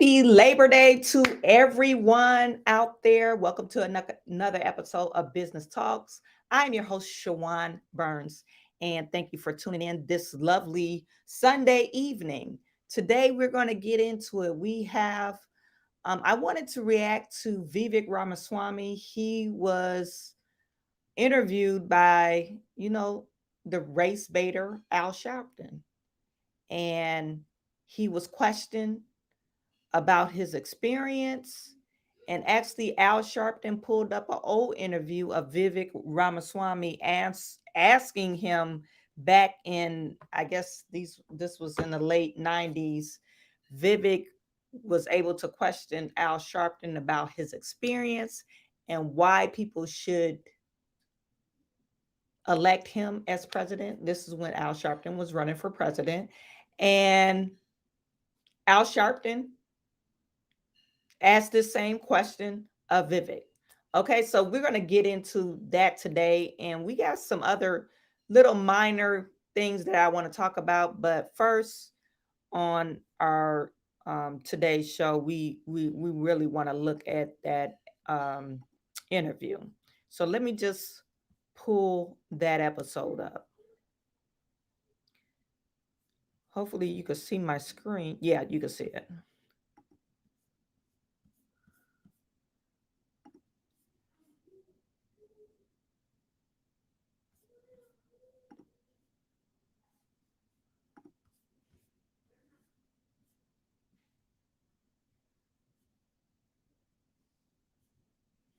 Happy Labor Day to everyone out there. Welcome to another episode of Business Talks. I'm your host, Chawanne Burns, and thank you for tuning in this lovely Sunday evening. Today, we're going to get into it. I wanted to react to Vivek Ramaswamy. He was interviewed by, the race baiter, Al Sharpton, and he was questioned about his experience. And actually, Al Sharpton pulled up an old interview of Vivek Ramaswamy asking him back in, I guess this was in the late 90s. Vivek was able to question Al Sharpton about his experience and why people should elect him as president. This is when Al Sharpton was running for president. And Al Sharpton asked this same question of Vivek. Okay, so we're going to get into that today, and we got some other little minor things that I want to talk about. But first, on our today's show, we really want to look at that interview. So let me just pull that episode up. Hopefully, you can see my screen. Yeah, you can see it.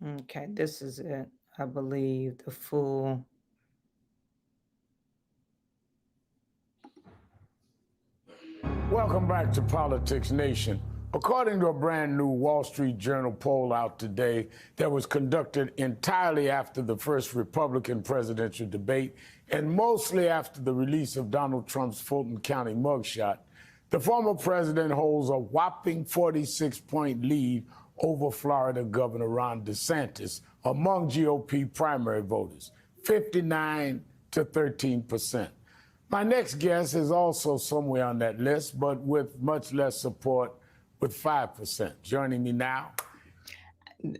Okay, this is it. I believe the full. Welcome back to Politics Nation. According to a brand new Wall Street Journal poll out today that was conducted entirely after the first Republican presidential debate and mostly after the release of Donald Trump's Fulton County mugshot, the former president holds a whopping 46-point lead over Florida Governor Ron DeSantis among GOP primary voters, 59 to 13%. My next guest is also somewhere on that list, but with much less support, with 5%. Joining me now.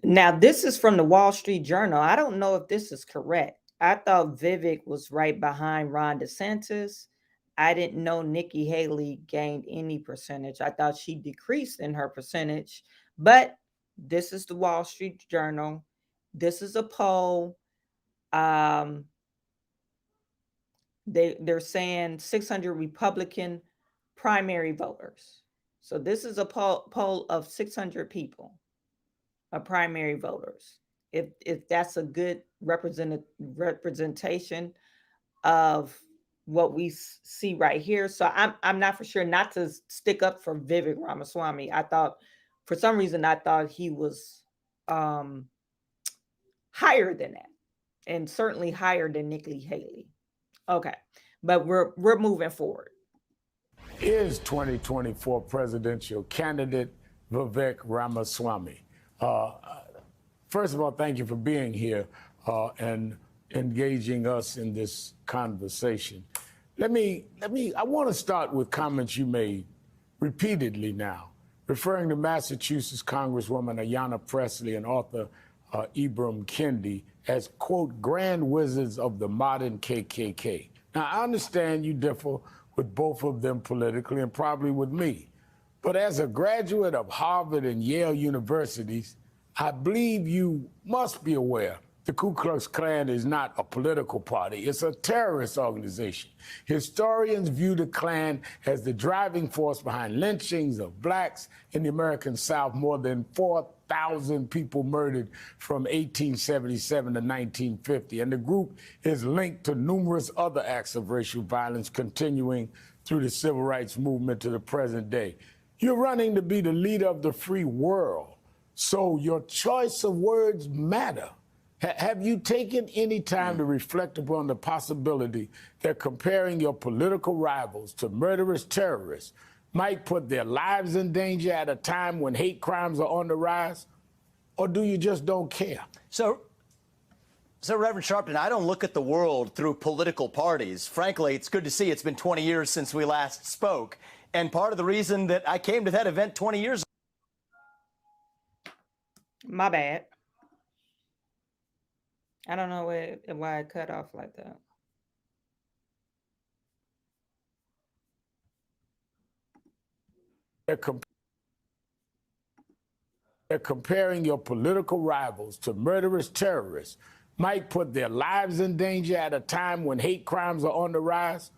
Now, this is from the Wall Street Journal. I don't know if this is correct. I thought Vivek was right behind Ron DeSantis. I didn't know Nikki Haley gained any percentage. I thought she decreased in her percentage, but this is the Wall Street Journal. This is a poll. They're saying 600 Republican primary voters. So this is a poll of 600 people, of primary voters. If that's a good representation of what we see right here. So I'm not for sure, not to stick up for Vivek Ramaswamy. For some reason, I thought he was higher than that, and certainly higher than Nikki Haley. Okay, but we're moving forward. Is 2024 presidential candidate Vivek Ramaswamy. First of all, thank you for being here and engaging us in this conversation. I want to start with comments you made repeatedly now, referring to Massachusetts Congresswoman Ayanna Pressley and author Ibram Kendi as, quote, grand wizards of the modern KKK. Now, I understand you differ with both of them politically and probably with me. But as a graduate of Harvard and Yale universities, I believe you must be aware the Ku Klux Klan is not a political party. It's a terrorist organization. Historians view the Klan as the driving force behind lynchings of blacks in the American South, more than 4,000 people murdered from 1877 to 1950. And the group is linked to numerous other acts of racial violence continuing through the civil rights movement to the present day. You're running to be the leader of the free world, so your choice of words matter. Have you taken any time to reflect upon the possibility that comparing your political rivals to murderous terrorists might put their lives in danger at a time when hate crimes are on the rise? Or do you just don't care? So Reverend Sharpton, I don't look at the world through political parties. Frankly, it's good to see it's been 20 years since we last spoke. And part of the reason that I came to that event 20 years ago My bad. I don't know why it cut off like that. They're, comp- they're comparing your political rivals to murderous terrorists might put their lives in danger at a time when hate crimes are on the rise?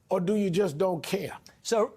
Or do you just don't care? So,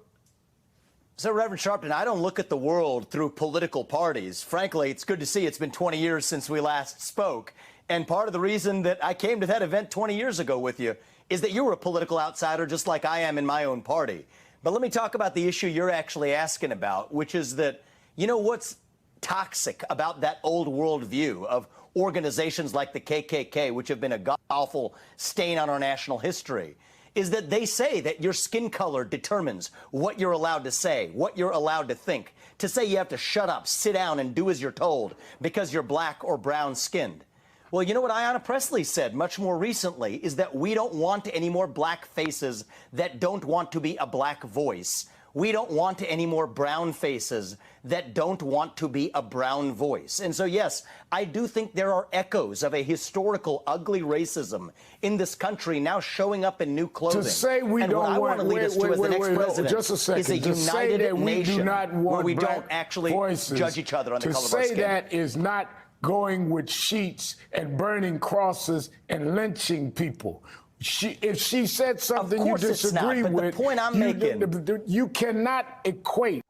Reverend Sharpton, I don't look at the world through political parties. Frankly, it's good to see it's been 20 years since we last spoke. And part of the reason that I came to that event 20 years ago with you is that you were a political outsider just like I am in my own party. But let me talk about the issue you're actually asking about, which is that, you know, what's toxic about that old worldview of organizations like the KKK, which have been a god-awful stain on our national history, is that they say that your skin color determines what you're allowed to say, what you're allowed to think. To say you have to shut up, sit down, and do as you're told because you're black or brown-skinned. Well, you know what Ayanna Pressley said much more recently is that we don't want any more black faces that don't want to be a black voice. We don't want any more brown faces that don't want to be a brown voice. And so, yes, I do think there are echoes of a historical ugly racism in this country now showing up in new clothing. To say we and don't what I want to lead us to as the next president just a second. is a To say united that we nation do not want where we black don't actually voices, judge each other on the color of our to skin. say that is not going with sheets and burning crosses and lynching people. If she said something you disagree but with, the point I'm making, you cannot equate.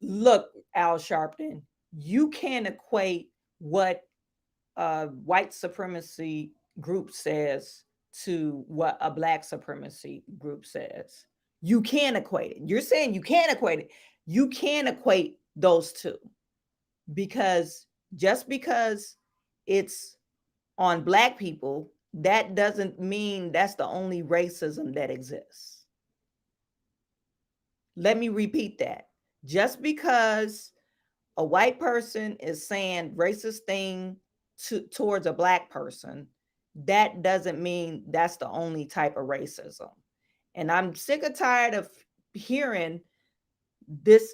Look, Al Sharpton, you can't equate what a white supremacy group says to what a black supremacy group says. You can't equate it. You're saying you can't equate it. You can't equate those two, because just because it's on black people, that doesn't mean that's the only racism that exists. Let me repeat that. Just because a white person is saying racist thing towards a black person, that doesn't mean that's the only type of racism. And I'm sick of tired of hearing this,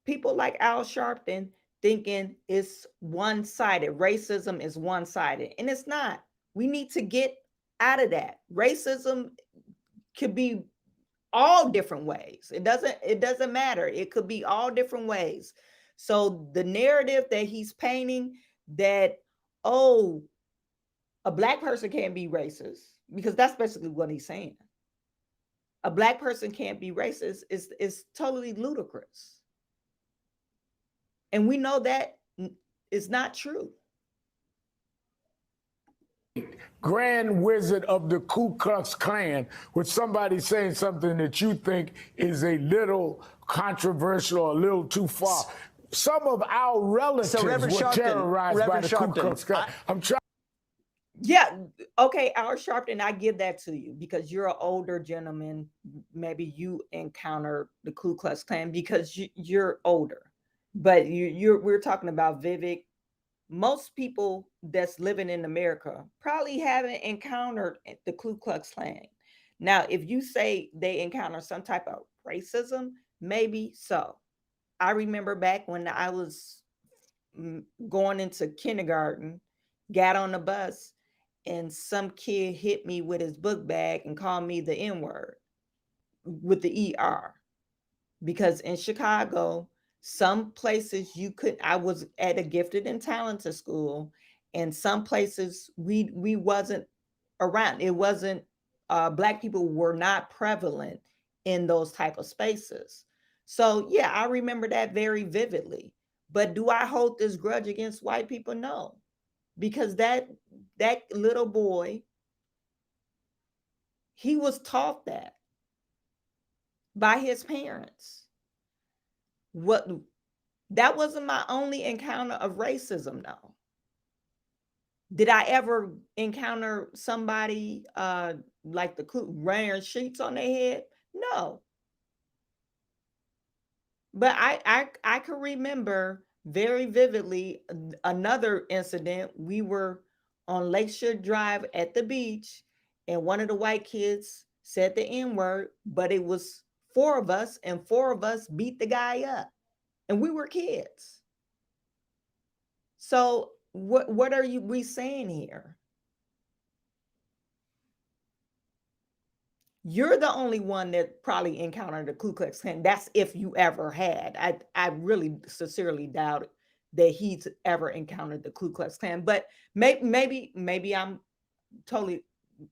people like Al Sharpton thinking it's one-sided. Racism is one-sided, and it's not. We need to get out of that. Racism could be all different ways. It doesn't matter. It could be all different ways. So the narrative that he's painting that, oh, a black person can't be racist, because that's basically what he's saying. A black person can't be racist is totally ludicrous. And we know that is not true. Grand Wizard of the Ku Klux Klan with somebody saying something that you think is a little controversial or a little too far. Some of our relatives were terrorized by the Ku Klux Klan. I'm trying. Yeah, okay, Al Sharpton, I give that to you because you're an older gentleman. Maybe you encountered the Ku Klux Klan because you're older. But we're talking about Vivek. Most people that's living in America probably haven't encountered the Ku Klux Klan. Now, if you say they encounter some type of racism, maybe so. I remember back when I was going into kindergarten, got on the bus, and some kid hit me with his book bag and called me the N-word with the ER. Because in Chicago, some places I was at a gifted and talented school, and some places we wasn't around. It wasn't, black people were not prevalent in those type of spaces. So yeah, I remember that very vividly. But do I hold this grudge against white people? No, because that little boy, he was taught that by his parents. That wasn't my only encounter of racism, though. Did I ever encounter somebody like the wearing sheets on their head? No. But I can remember very vividly another incident. We were on Lakeshore Drive at the beach, and one of the white kids said the N-word, but it was four of us, and four of us beat the guy up. And we were kids. So what are we saying here? You're the only one that probably encountered the Ku Klux Klan. That's if you ever had. I really sincerely doubt that he's ever encountered the Ku Klux Klan. But maybe I'm totally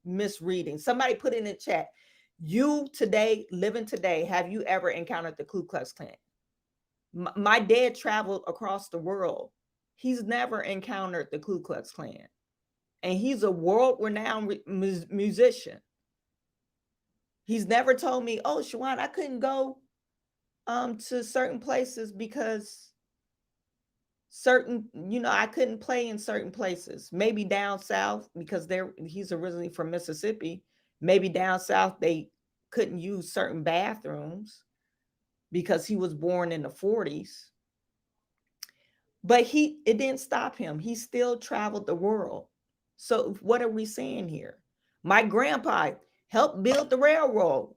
misreading. Somebody put in the chat. You today, living today, have you ever encountered the Ku Klux Klan? My dad traveled across the world. He's never encountered the Ku Klux Klan. And he's a world-renowned musician. He's never told me, oh, Chawanne, I couldn't go to certain places because I couldn't play in certain places. Maybe down south, because he's originally from Mississippi. Maybe down south they couldn't use certain bathrooms because he was born in the 40s. But it didn't stop him. He still traveled the world. So what are we saying here? My grandpa helped build the railroad.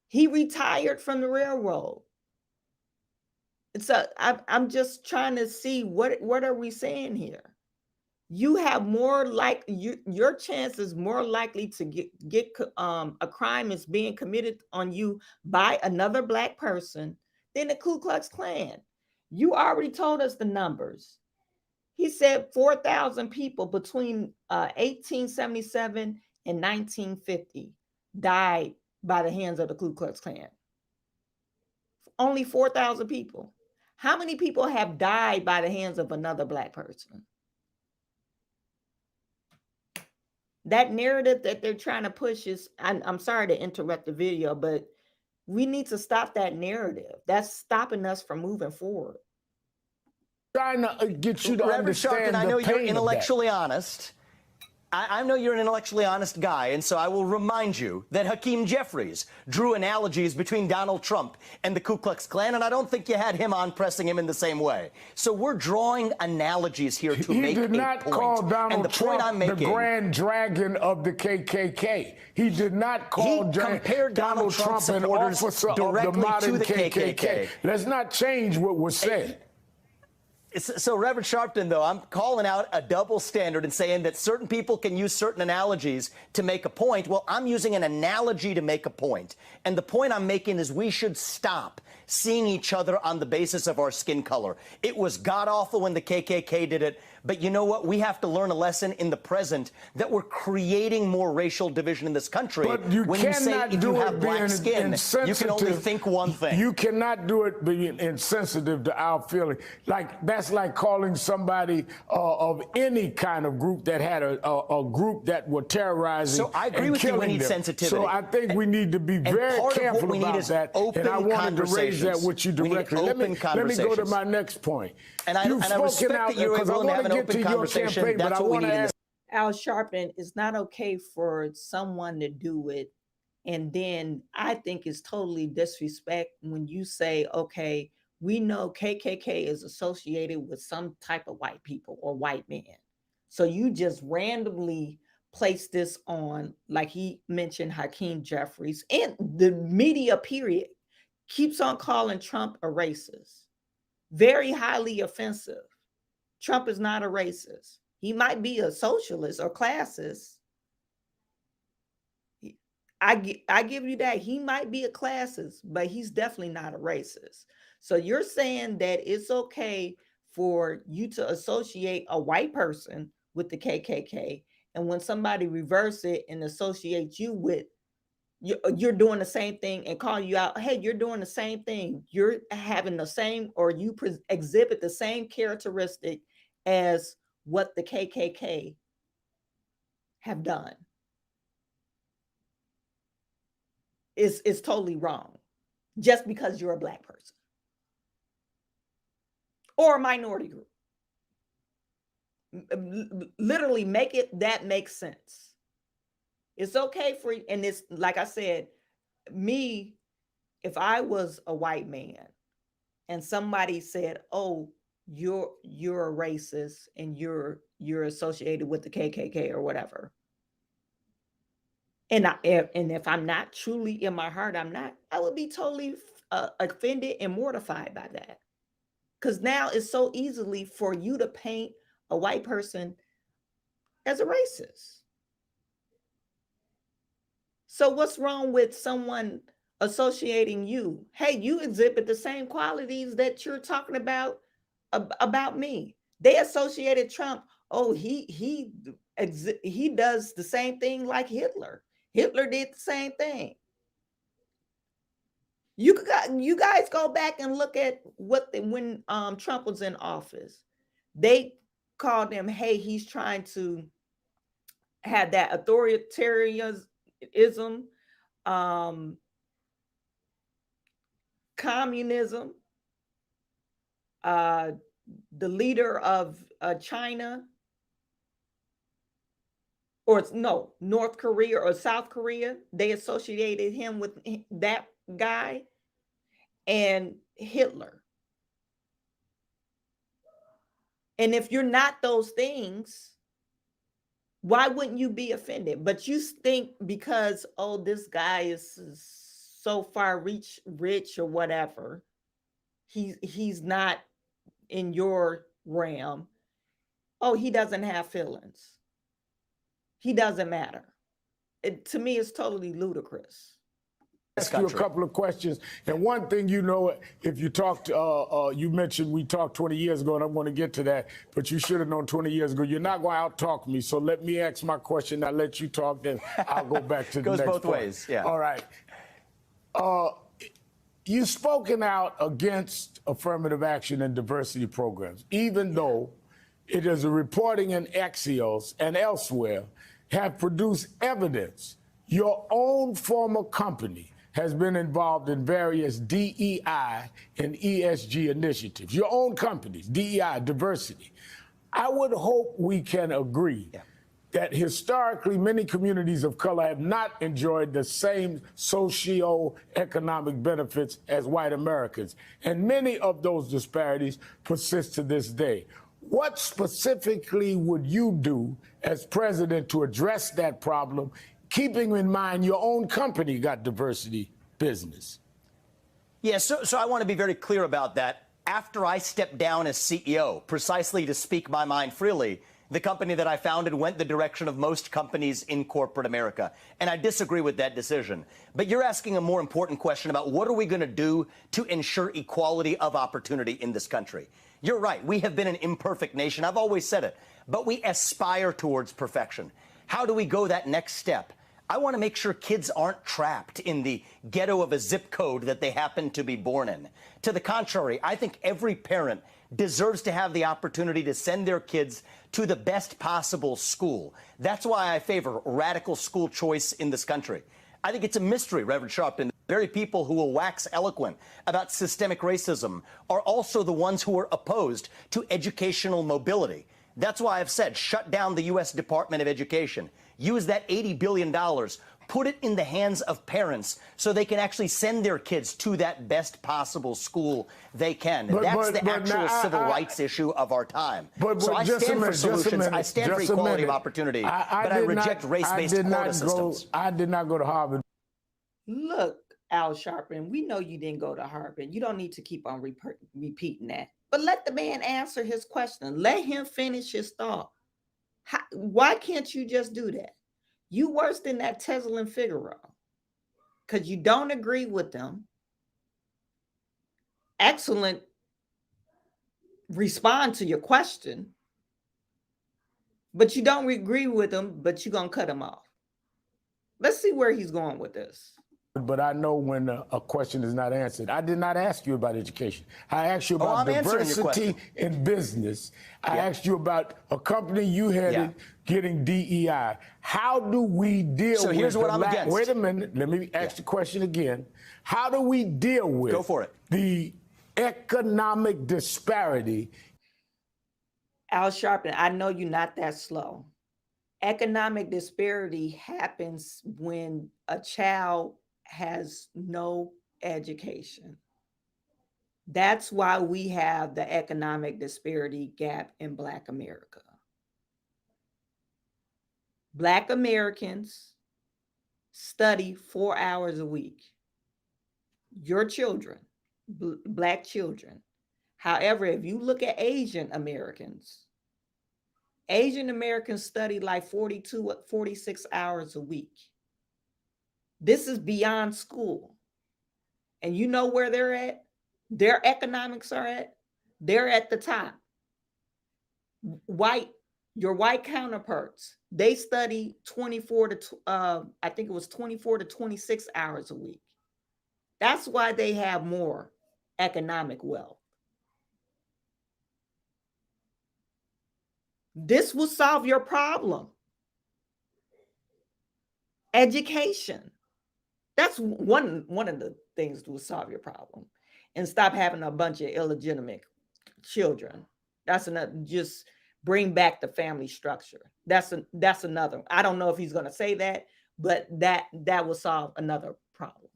He retired from the railroad. So I'm just trying to see what are we saying here? You have your chance is more likely to get a crime is being committed on you by another Black person than the Ku Klux Klan. You already told us the numbers. He said 4,000 people between 1877 and 1950 died by the hands of the Ku Klux Klan. Only 4,000 people. How many people have died by the hands of another Black person? That narrative that they're trying to push is, I'm sorry to interrupt the video, but we need to stop that narrative. That's stopping us from moving forward. Trying to get you to Reverend understand Sharpton, I know the you're pain of intellectually honest. I know you're an intellectually honest guy, and so I will remind you that Hakeem Jeffries drew analogies between Donald Trump and the Ku Klux Klan, and I don't think you had him on pressing him in the same way. So we're drawing analogies here to make a point. He did not call Donald Trump the grand dragon of the KKK. He did not call Donald Trump an officer of the modern KKK. Let's not change what was said. So, Reverend Sharpton, though, I'm calling out a double standard and saying that certain people can use certain analogies to make a point. Well, I'm using an analogy to make a point. And the point I'm making is we should stop seeing each other on the basis of our skin color. It was god-awful when the KKK did it. But you know what? We have to learn a lesson in the present that we're creating more racial division in this country. But you when cannot you say if you have black skin, you can only think one thing. You cannot do it being insensitive to our feeling. That's like calling somebody of any kind of group that had a group that were terrorizing. So I agree with you. We need sensitivity. So I think we need to be very careful about that. And I wanted to raise that with you directly. Let me go to my next point. And I respect that you're willing to have an open conversation. That's what we need in this. Al Sharpton, it's not okay for someone to do it. And then I think it's totally disrespect when you say, okay, we know KKK is associated with some type of white people or white men. So you just randomly place this on, like he mentioned, Hakeem Jeffries, and the media period keeps on calling Trump a racist. Very highly offensive. Trump is not a racist. He might be a socialist or classist. I give you that. He might be a classist, but he's definitely not a racist. So you're saying that it's okay for you to associate a white person with the KKK, and when somebody reverse it and associate you with, you're doing the same thing and call you out. Hey, you're doing the same thing. You're having the same, or you exhibit the same characteristic as what the KKK have done. It's totally wrong just because you're a black person or a minority group. Literally make it that makes sense. It's okay for, and it's like I said, me, if I was a white man and somebody said, oh, you're a racist and you're associated with the KKK or whatever, and if I'm not truly in my heart, I would be totally offended and mortified by that. Because now it's so easily for you to paint a white person as a racist. So what's wrong with someone associating you? Hey, you exhibit the same qualities that you're talking about me. They associated Trump. Oh, he does the same thing like Hitler. Hitler did the same thing. You guys go back and look at when Trump was in office. They called him, hey, he's trying to have that authoritarianism, communism, the leader of China, or no, North Korea or South Korea. They associated him with that guy and Hitler. And if you're not those things, why wouldn't you be offended? But you think because, oh, this guy is so far rich or whatever, he's not in your realm. Oh, he doesn't have feelings. He doesn't matter. To me, it's totally ludicrous. Ask you a couple of questions. And one thing, you know, if you talked, you mentioned we talked 20 years ago, and I'm going to get to that, but you should have known 20 years ago. You're not going to out-talk me, so let me ask my question. I'll let you talk, then I'll go back to the next Goes both point. ways, yeah. All right. You've spoken out against affirmative action and diversity programs, even though it is a reporting in Axios and elsewhere have produced evidence your own former company has been involved in various DEI and ESG initiatives. Your own companies, DEI, diversity. I would hope we can agree that historically many communities of color have not enjoyed the same socio-economic benefits as white Americans. And many of those disparities persist to this day. What specifically would you do as president to address that problem, keeping in mind your own company got diversity business? Yeah, so I want to be very clear about that. After I stepped down as CEO, precisely to speak my mind freely, the company that I founded went the direction of most companies in corporate America. And I disagree with that decision. But you're asking a more important question about what are we going to do to ensure equality of opportunity in this country. You're right. We have been an imperfect nation. I've always said it. But we aspire towards perfection. How do we go that next step? I want to make sure kids aren't trapped in the ghetto of a zip code that they happen to be born in. To the contrary, I think every parent deserves to have the opportunity to send their kids to the best possible school. That's why I favor radical school choice in this country. I think it's a mystery, Reverend Sharpton. The very people who will wax eloquent about systemic racism are also the ones who are opposed to educational mobility. That's why I've said shut down the U.S. Department of Education. Use that $80 billion. Put it in the hands of parents so they can actually send their kids to that best possible school they can. That's the actual civil rights issue of our time. So I stand for solutions. I stand for equality of opportunity. But I reject race-based quota systems. I did not go to Harvard. Look, Al Sharpton, we know you didn't go to Harvard. You don't need to keep on repeating that. But let the man answer his question. Let him finish his thought. Why can't you just do that? You worse than that Tesla and Figaro because you don't agree with them. Excellent. Respond to your question, but you don't agree with them, but you're going to cut him off. Let's see where he's going with this. But I know when a question is not answered. I did not ask you about education. I asked you about diversity in business. I asked you about a company you headed getting DEI. How do we deal with here's what I'm against. Wait a minute. Let me ask the question again. How do we deal with the economic disparity? Al Sharpton, I know you're not that slow. Economic disparity happens when a child has no education. That's why we have the economic disparity gap in Black America. Black Americans study 4 hours a week. Your children, Black children. However, if you look at Asian Americans study like 42, 46 hours a week. This is beyond school. And you know where they're at? Their economics are at? They're at the top. Your white counterparts, they study 24 to, I think it was 24 to 26 hours a week. That's why they have more economic wealth. This will solve your problem. Education. That's one of the things that will solve your problem. And stop having a bunch of illegitimate children. That's another, just bring back the family structure. That's another. I don't know if he's going to say that, but that will solve another problem.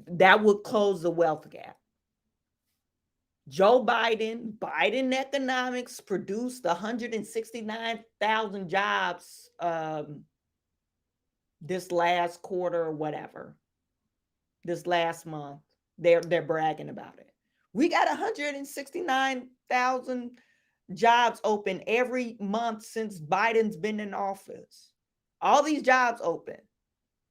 That would close the wealth gap. Joe Biden economics produced 169,000 jobs this last quarter or whatever. This last month, they're bragging about it. We got 169,000 jobs open every month since Biden's been in office. All these jobs open.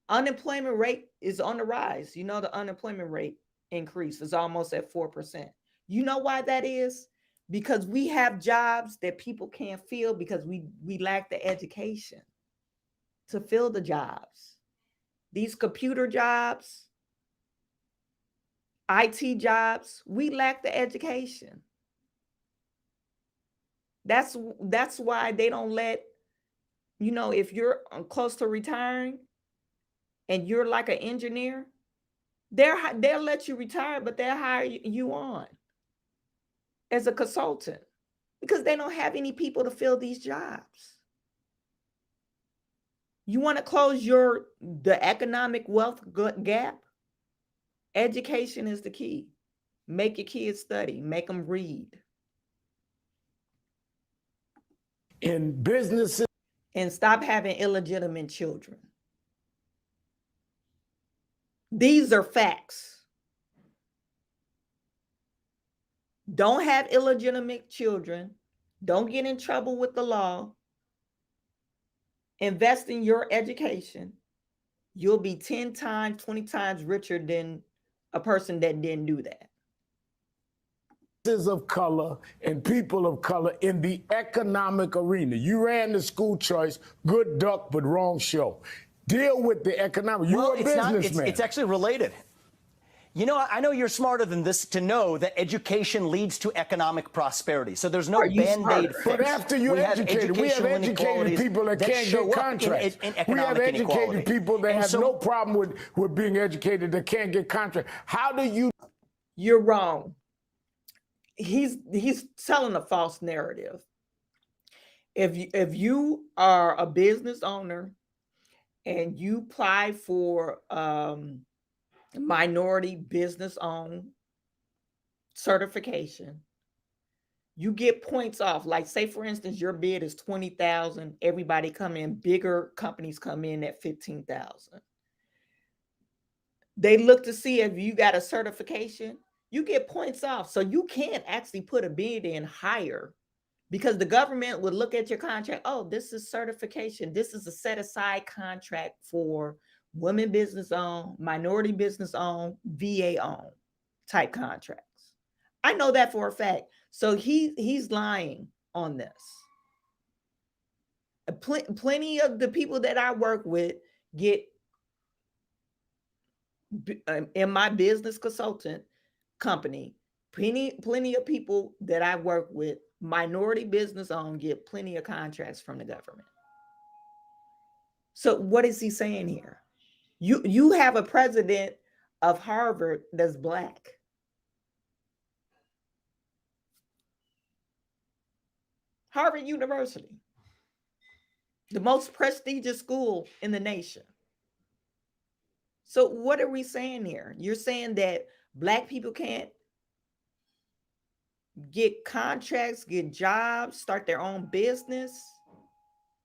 Unemployment rate is on the rise. You know, the unemployment rate increase is almost at 4%. You know why that is? Because we have jobs that people can't fill because we lack the education to fill the jobs. These computer jobs, IT jobs, we lack the education. That's why they don't let, you know, if you're close to retiring and you're like an engineer, they'll let you retire, but they'll hire you on as a consultant because they don't have any people to fill these jobs. You want to close the economic wealth gap? Education is the key. Make your kids study, make them read. In businesses. And stop having illegitimate children. These are facts. Don't have illegitimate children. Don't get in trouble with the law. Invest in your education. You'll be 10 times, 20 times richer than a person that didn't do that. Of color and people of color in the economic arena. You ran the school choice, good duck, but wrong show. Deal with the economic. You're a businessman. It's actually related. You know, I know you're smarter than this to know that education leads to economic prosperity. So there's no Band-Aid fix. But after you're educated, we have educated people that can't get contracts. We have educated people that have no problem with being educated that can't get contracts. How do you? You're wrong. He's telling a false narrative. If you are a business owner and you apply for minority business owned certification, you get points off. Like, say for instance, your bid is 20,000. Everybody come in, bigger companies come in at 15,000. They look to see if you got a certification. You get points off. So you can't actually put a bid in higher because the government would look at your contract. Oh, this is certification. This is a set aside contract for women business owned, minority business owned, VA owned type contracts. I know that for a fact. So he's lying on this. Plenty of the people that I work with get in my business consultant company, plenty of people that I work with, minority business owned, get plenty of contracts from the government. So what is he saying here? You have a president of Harvard that's Black. Harvard University, the most prestigious school in the nation. So what are we saying here? You're saying that Black people can't get contracts, get jobs, start their own business?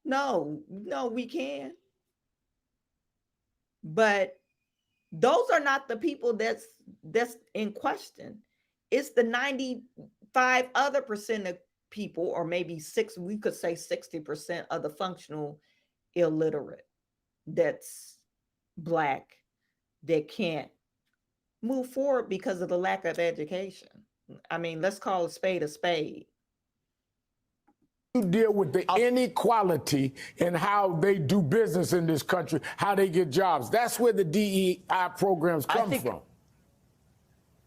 No, we can. But those are not the people that's in question. It's the 95 other percent of people, or maybe we could say 60% of the functional illiterate that's Black, that can't move forward because of the lack of education. I mean, let's call a spade a spade. You deal with the inequality in how they do business in this country, how they get jobs. That's where the DEI programs come from.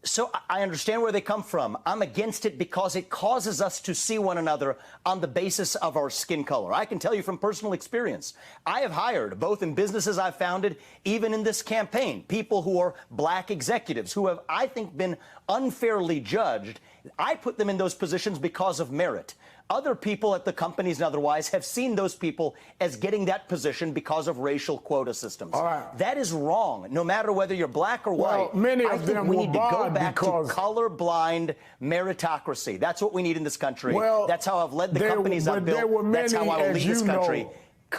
So I understand where they come from. I'm against it because it causes us to see one another on the basis of our skin color. I can tell you from personal experience, I have hired, both in businesses I've founded, even in this campaign, people who are Black executives who have, I think, been unfairly judged. I put them in those positions because of merit. Other people at the companies and otherwise have seen those people as getting that position because of racial quota systems. All right. That is wrong, no matter whether you're Black or white. Many of I think them we were need to go back to because colorblind meritocracy. That's what we need in this country. Well, that's how I've led the companies I've built. There were many, that's how I will lead this country.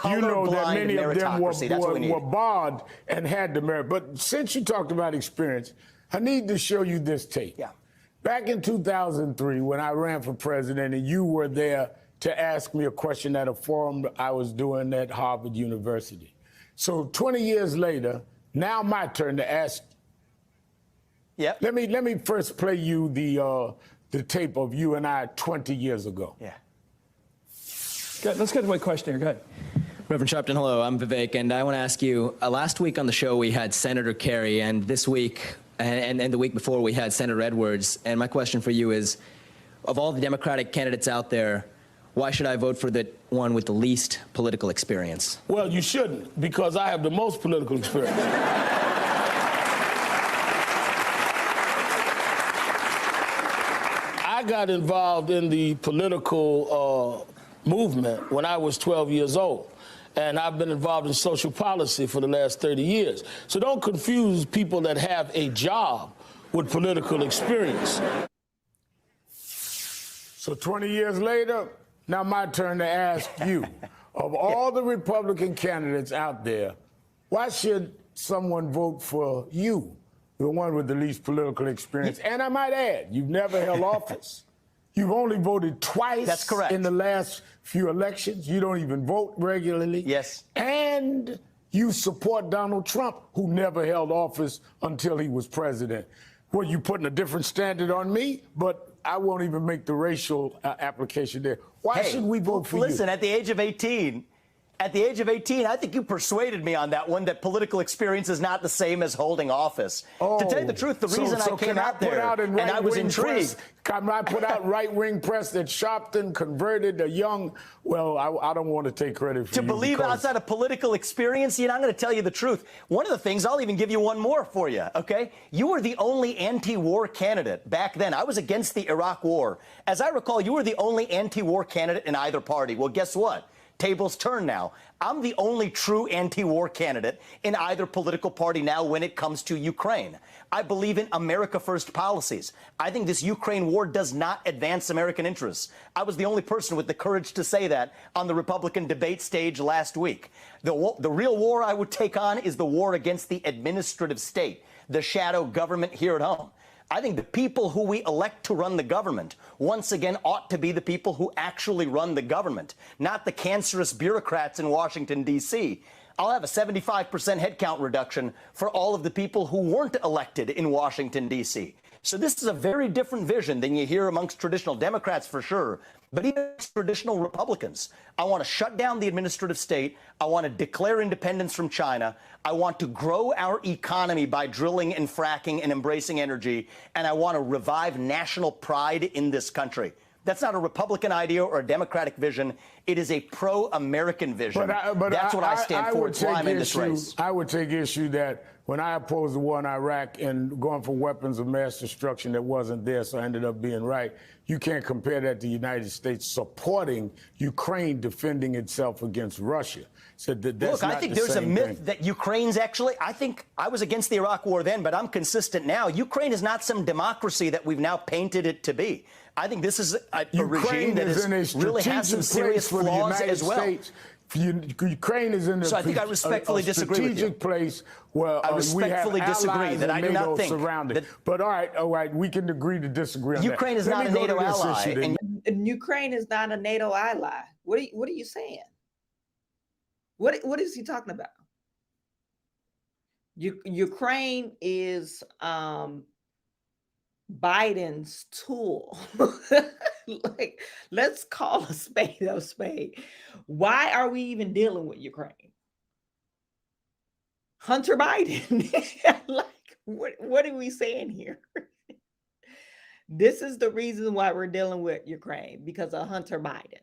You know that many of them were barred and had the merit. But since you talked about experience, I need to show you this tape. Yeah. Back in 2003, when I ran for president, and you were there to ask me a question at a forum I was doing at Harvard University. So 20 years later, now my turn to ask. Yeah. Let me first play you the tape of you and I 20 years ago. Yeah. Good. Let's get to my question here. Go ahead. Reverend Sharpton, hello. I'm Vivek, and I want to ask you, last week on the show we had Senator Kerry, and this week and the week before we had Senator Edwards. And my question for you is, of all the Democratic candidates out there, why should I vote for the one with the least political experience? Well, you shouldn't, because I have the most political experience. I got involved in the political movement when I was 12 years old. And I've been involved in social policy for the last 30 years. So don't confuse people that have a job with political experience. So 20 years later, now my turn to ask you, of all the Republican candidates out there, why should someone vote for you, the one with the least political experience? And I might add, you've never held office. You've only voted twice. That's correct. In the last few elections. You don't even vote regularly. Yes. And you support Donald Trump, who never held office until he was president. Well, you putting a different standard on me, but I won't even make the racial application there. Why should we vote for you? Listen, at the age of 18, I think you persuaded me on that one, that political experience is not the same as holding office. To tell you the truth, the reason I came out there and I was intrigued. Can I put out right-wing press that Sharpton converted a young, well, I don't want to take credit for to believe outside of political experience, you know, I'm going to tell you the truth. One of the things, I'll even give you one more for you, okay? You were the only anti-war candidate back then. I was against the Iraq War. As I recall, you were the only anti-war candidate in either party. Well, guess what? Tables turn now. I'm the only true anti-war candidate in either political party now when it comes to Ukraine. I believe in America First policies. I think this Ukraine war does not advance American interests. I was the only person with the courage to say that on the Republican debate stage last week. The real war I would take on is the war against the administrative state, the shadow government here at home. I think the people who we elect to run the government, once again, ought to be the people who actually run the government, not the cancerous bureaucrats in Washington, D.C. I'll have a 75% headcount reduction for all of the people who weren't elected in Washington, D.C. So this is a very different vision than you hear amongst traditional Democrats, for sure, but even traditional Republicans. I want to shut down the administrative state. I want to declare independence from China. I want to grow our economy by drilling and fracking and embracing energy. And I want to revive national pride in this country. That's not a Republican idea or a Democratic vision. It is a pro-American vision. But that's what I stand for. It's why I'm in this race. I would take issue that when I opposed the war in Iraq and going for weapons of mass destruction that wasn't there, so I ended up being right, you can't compare that to the United States supporting Ukraine defending itself against Russia. So that's Look, I think there's a myth that Ukraine's actually, I think I was against the Iraq war then, but I'm consistent now. Ukraine is not some democracy that we've now painted it to be. I think this is a regime that really has some serious flaws as well. Ukraine is in So I think I respectfully disagree with you. strategic place where I we have respectfully disagree allies that and I do not NATO think surrounded. that- But all right, we can agree to disagree on Ukraine that. is Let not me a go to NATO this ally, issue then. And Ukraine is not a NATO ally. What are you saying? What is he talking about? Ukraine is Biden's tool. Like, let's call a spade a spade. Why are we even dealing with Ukraine? Hunter Biden. Like, what are we saying here? This is the reason why we're dealing with Ukraine, because of Hunter Biden.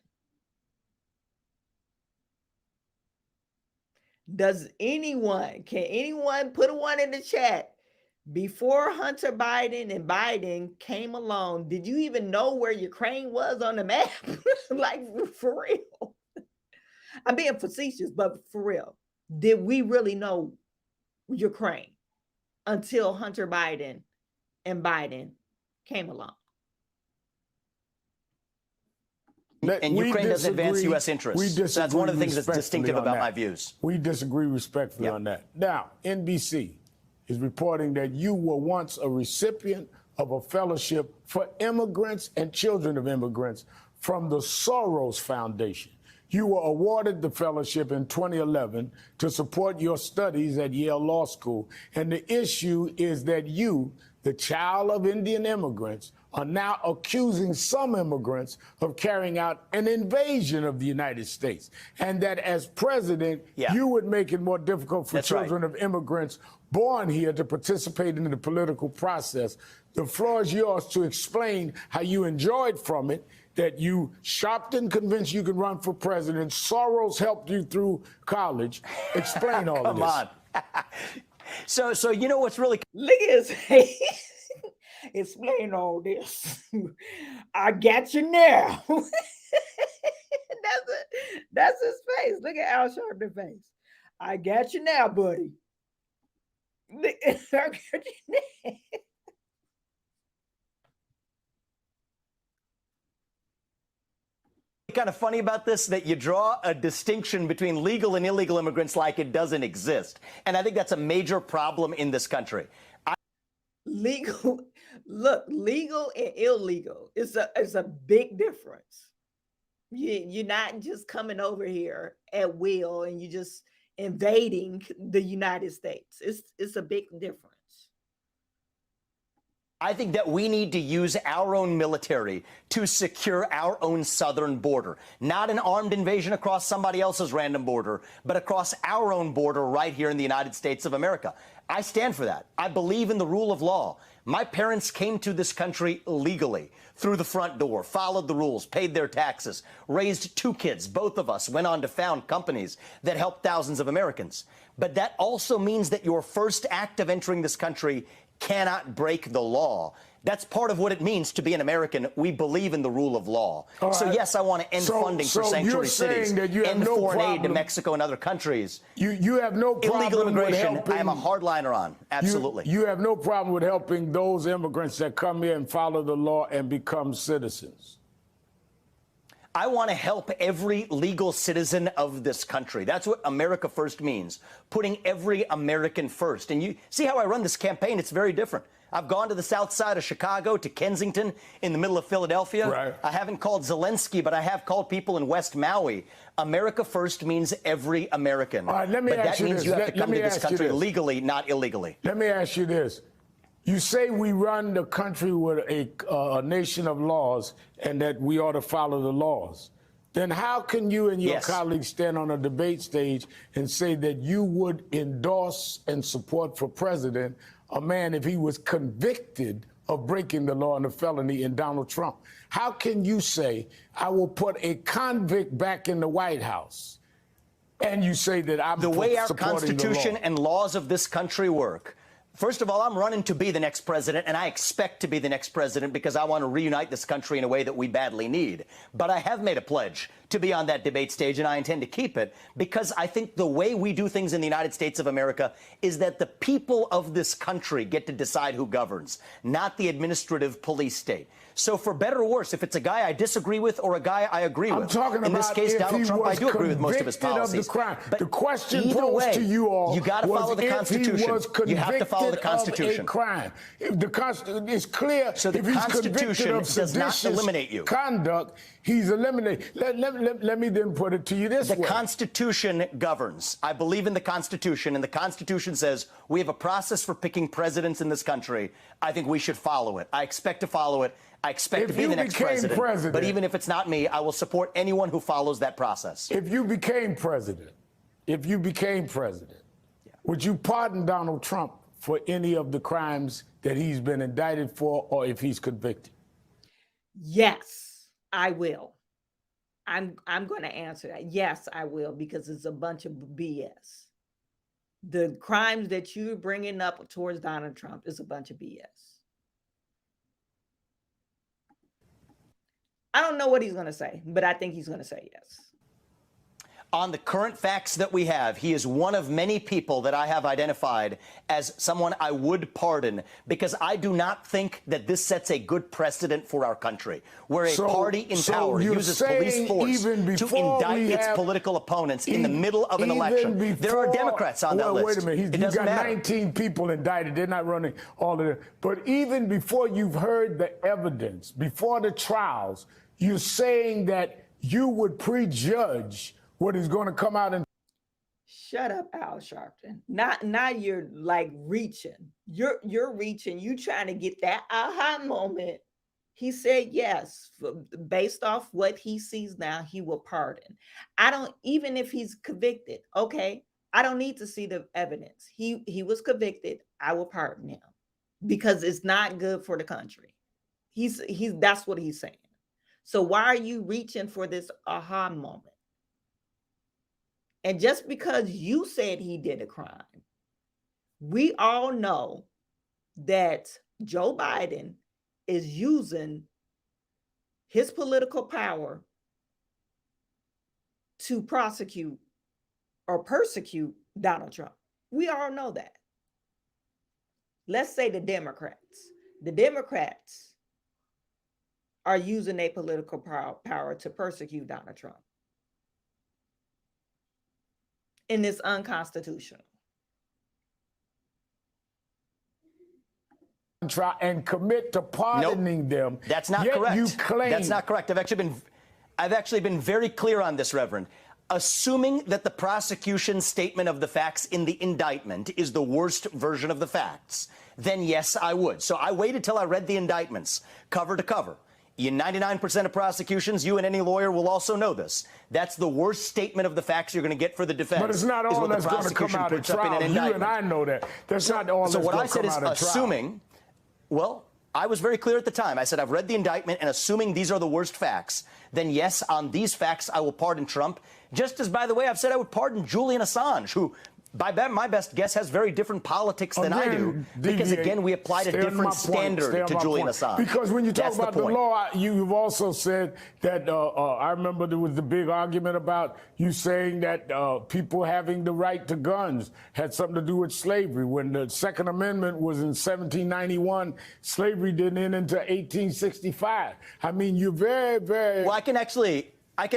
Can anyone put a one in the chat? Before Hunter Biden and Biden came along, did you even know where Ukraine was on the map? Like, for real. I'm being facetious, but for real. Did we really know Ukraine until Hunter Biden and Biden came along? And Ukraine doesn't advance U.S. interests. So that's one of the things that's distinctive about my views. We disagree respectfully on that. Now, NBC is reporting that you were once a recipient of a fellowship for immigrants and children of immigrants from the Soros Foundation. You were awarded the fellowship in 2011 to support your studies at Yale Law School. And the issue is that you, the child of Indian immigrants, are now accusing some immigrants of carrying out an invasion of the United States. And that as president, you would make it more difficult for children of immigrants born here to participate in the political process. The floor is yours to explain how you enjoyed from it, that you Sharpton convinced you could run for president, Soros helped you through college. Explain all of this. Come on. So you know what's really... Look at his face. Explain all this. I got you now. That's his face. Look at Al Sharpton's face. I got you now, buddy. I got you now. Kind of funny about this, that you draw a distinction between legal and illegal immigrants like it doesn't exist. And I think that's a major problem in this country. Legal and illegal is a big difference. You're not just coming over here at will and you just invading the United States. It's a big difference. I think that we need to use our own military to secure our own southern border. Not an armed invasion across somebody else's random border, but across our own border right here in the United States of America. I stand for that. I believe in the rule of law. My parents came to this country legally, through the front door, followed the rules, paid their taxes, raised 2 kids. Both of us went on to found companies that helped thousands of Americans. But that also means that your first act of entering this country cannot break the law. That's part of what it means to be an American. We believe in the rule of law. So yes, I want to end funding for sanctuary cities, end foreign aid to Mexico and other countries. You have no problem illegal immigration, with helping, I am a hardliner on. Absolutely. You have no problem with helping those immigrants that come here and follow the law and become citizens. I want to help every legal citizen of this country. That's what America First means, putting every American first. And you see how I run this campaign? It's very different. I've gone to the south side of Chicago, to Kensington, in the middle of Philadelphia. Right. I haven't called Zelensky, but I have called people in West Maui. America First means every American. All right, let me but ask that you means this. you have to come to this country this. legally, not illegally. Let me ask you this. You say we run the country with a nation of laws and that we ought to follow the laws. Then how can you and your colleagues stand on a debate stage and say that you would endorse and support for president a man if he was convicted of breaking the law and a felony in Donald Trump? How can you say, I will put a convict back in the White House, and you say that I'm the way our supporting Constitution the law? and laws of this country work? First of all, I'm running to be the next president, and I expect to be the next president because I want to reunite this country in a way that we badly need. But I have made a pledge to be on that debate stage, and I intend to keep it, because I think the way we do things in the United States of America is that the people of this country get to decide who governs, not the administrative police state. So for better or worse, if it's a guy I disagree with or a guy I agree with, in this case, Donald Trump, I do agree with most of his policies. But the question either posed way, to you all you got to follow the Constitution. You have to follow the Constitution. Of a crime. If the Constitution is clear. So the if he's Constitution does not eliminate you. Conduct, he's eliminated. Let me then put it to you this way. The Constitution governs. I believe in the Constitution, and the Constitution says we have a process for picking presidents in this country. I think we should follow it. I expect to follow it. I expect to be the next president. But even if it's not me, I will support anyone who follows that process. If you became president, would you pardon Donald Trump for any of the crimes that he's been indicted for, or if he's convicted? Yes, I will. I'm going to answer that. Yes, I will, because it's a bunch of BS. The crimes that you're bringing up towards Donald Trump is a bunch of BS. I don't know what he's going to say, but I think he's going to say yes. On the current facts that we have, he is one of many people that I have identified as someone I would pardon, because I do not think that this sets a good precedent for our country, where a party in power uses police force to indict its political opponents in the middle of an election. There are Democrats on that list. Wait a minute. You've got 19 people indicted. They're not running all of them. But even before you've heard the evidence, before the trials, you're saying that you would prejudge what is going to come out. And shut up, Al Sharpton. Now you're like reaching. You're reaching. You trying to get that aha moment. He said yes, based off what he sees now, he will pardon. I don't, even if he's convicted, okay, I don't need to see the evidence. He was convicted. I will pardon him because it's not good for the country. That's what he's saying. So why are you reaching for this aha moment? And just because you said he did a crime, we all know that Joe Biden is using his political power to prosecute or persecute Donald Trump. We all know that. Let's say the Democrats. The Democrats are using their political power to persecute Donald Trump. And it's unconstitutional. And commit to pardoning them. That's not correct. You claim that's not correct. I've actually been very clear on this, Reverend. Assuming that the prosecution's statement of the facts in the indictment is the worst version of the facts, then yes, I would. So I waited till I read the indictments cover to cover. In 99% of prosecutions, you and any lawyer will also know this. That's the worst statement of the facts you're going to get for the defense. But it's not all that's going to come out of trial. You and I know that. That's not all that's going to come out of trial. So what I said is assuming, well, I was very clear at the time. I said I've read the indictment, and assuming these are the worst facts, then yes, on these facts, I will pardon Trump. Just as, by the way, I've said I would pardon Julian Assange, who, by my best guess, has very different politics than I do. Because, again, we applied a different standard to Julian Assange. Because when you talk about the law, you've also said that, I remember there was the big argument about you saying that people having the right to guns had something to do with slavery. When the Second Amendment was in 1791, slavery didn't end until 1865. I mean, you're very, very... Well, I can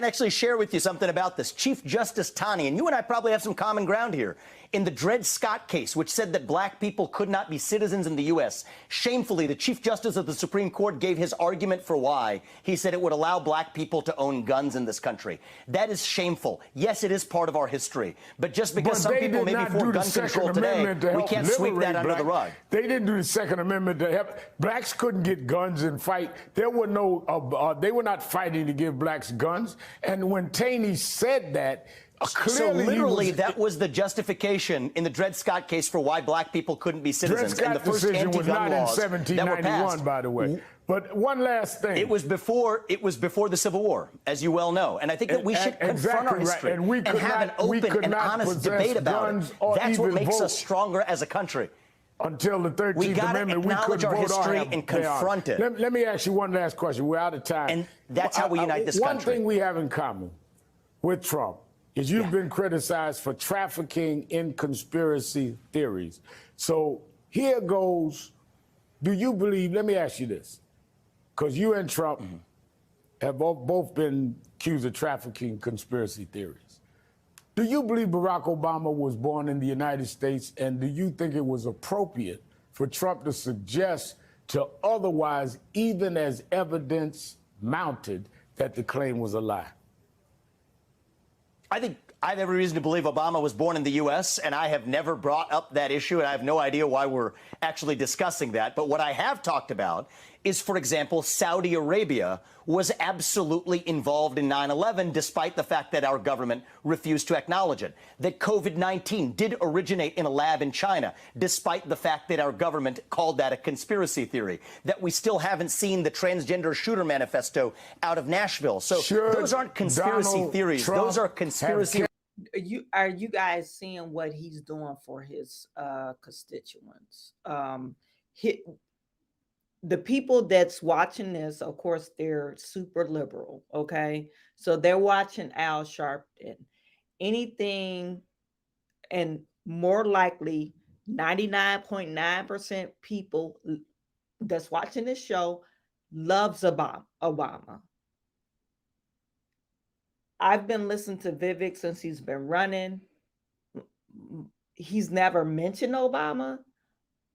actually share with you something about this. Chief Justice Taney, and you and I probably have some common ground here. In the Dred Scott case, which said that black people could not be citizens in the U.S., shamefully, the Chief Justice of the Supreme Court gave his argument for why. He said it would allow black people to own guns in this country. That is shameful. Yes, it is part of our history. But just because some people may be for gun control today, we can't sweep that under the rug. They didn't do the Second Amendment to help. Blacks couldn't get guns and fight. There were no, they were not fighting to give blacks guns. And when Taney said that, clearly, so literally, that was the justification in the Dred Scott case for why black people couldn't be citizens. Dred Scott and the first decision was not in laws 1791, by the way. But one last thing. It was before the Civil War, as you well know. And I think that we should confront our history and have an open and honest debate about it. That's what makes us stronger as a country. until the 13th We gotta Amendment, we acknowledge couldn't our vote or history have and the army. confront it. Let me ask you one last question. We're out of time. And that's how we unite this country. One thing we have in common with Trump is you've been criticized for trafficking in conspiracy theories. So here goes, do you believe, let me ask you this, because you and Trump have both been accused of trafficking conspiracy theories. Do you believe Barack Obama was born in the United States, and do you think it was appropriate for Trump to suggest to otherwise, even as evidence mounted, that the claim was a lie? I think I have every reason to believe Obama was born in the U.S., and I have never brought up that issue, and I have no idea why we're actually discussing that. But what I have talked about is, for example, Saudi Arabia was absolutely involved in 9/11, despite the fact that our government refused to acknowledge it. That COVID-19 did originate in a lab in China, despite the fact that our government called that a conspiracy theory. That we still haven't seen the transgender shooter manifesto out of Nashville. So those aren't conspiracy Donald theories. Trump Those are conspiracy. Are you guys seeing what he's doing for his constituents? The people that's watching this, of course, they're super liberal. Okay, so they're watching Al Sharpton. Anything, and more likely 99.9% people that's watching this show loves Obama. I've been listening to Vivek since he's been running. He's never mentioned Obama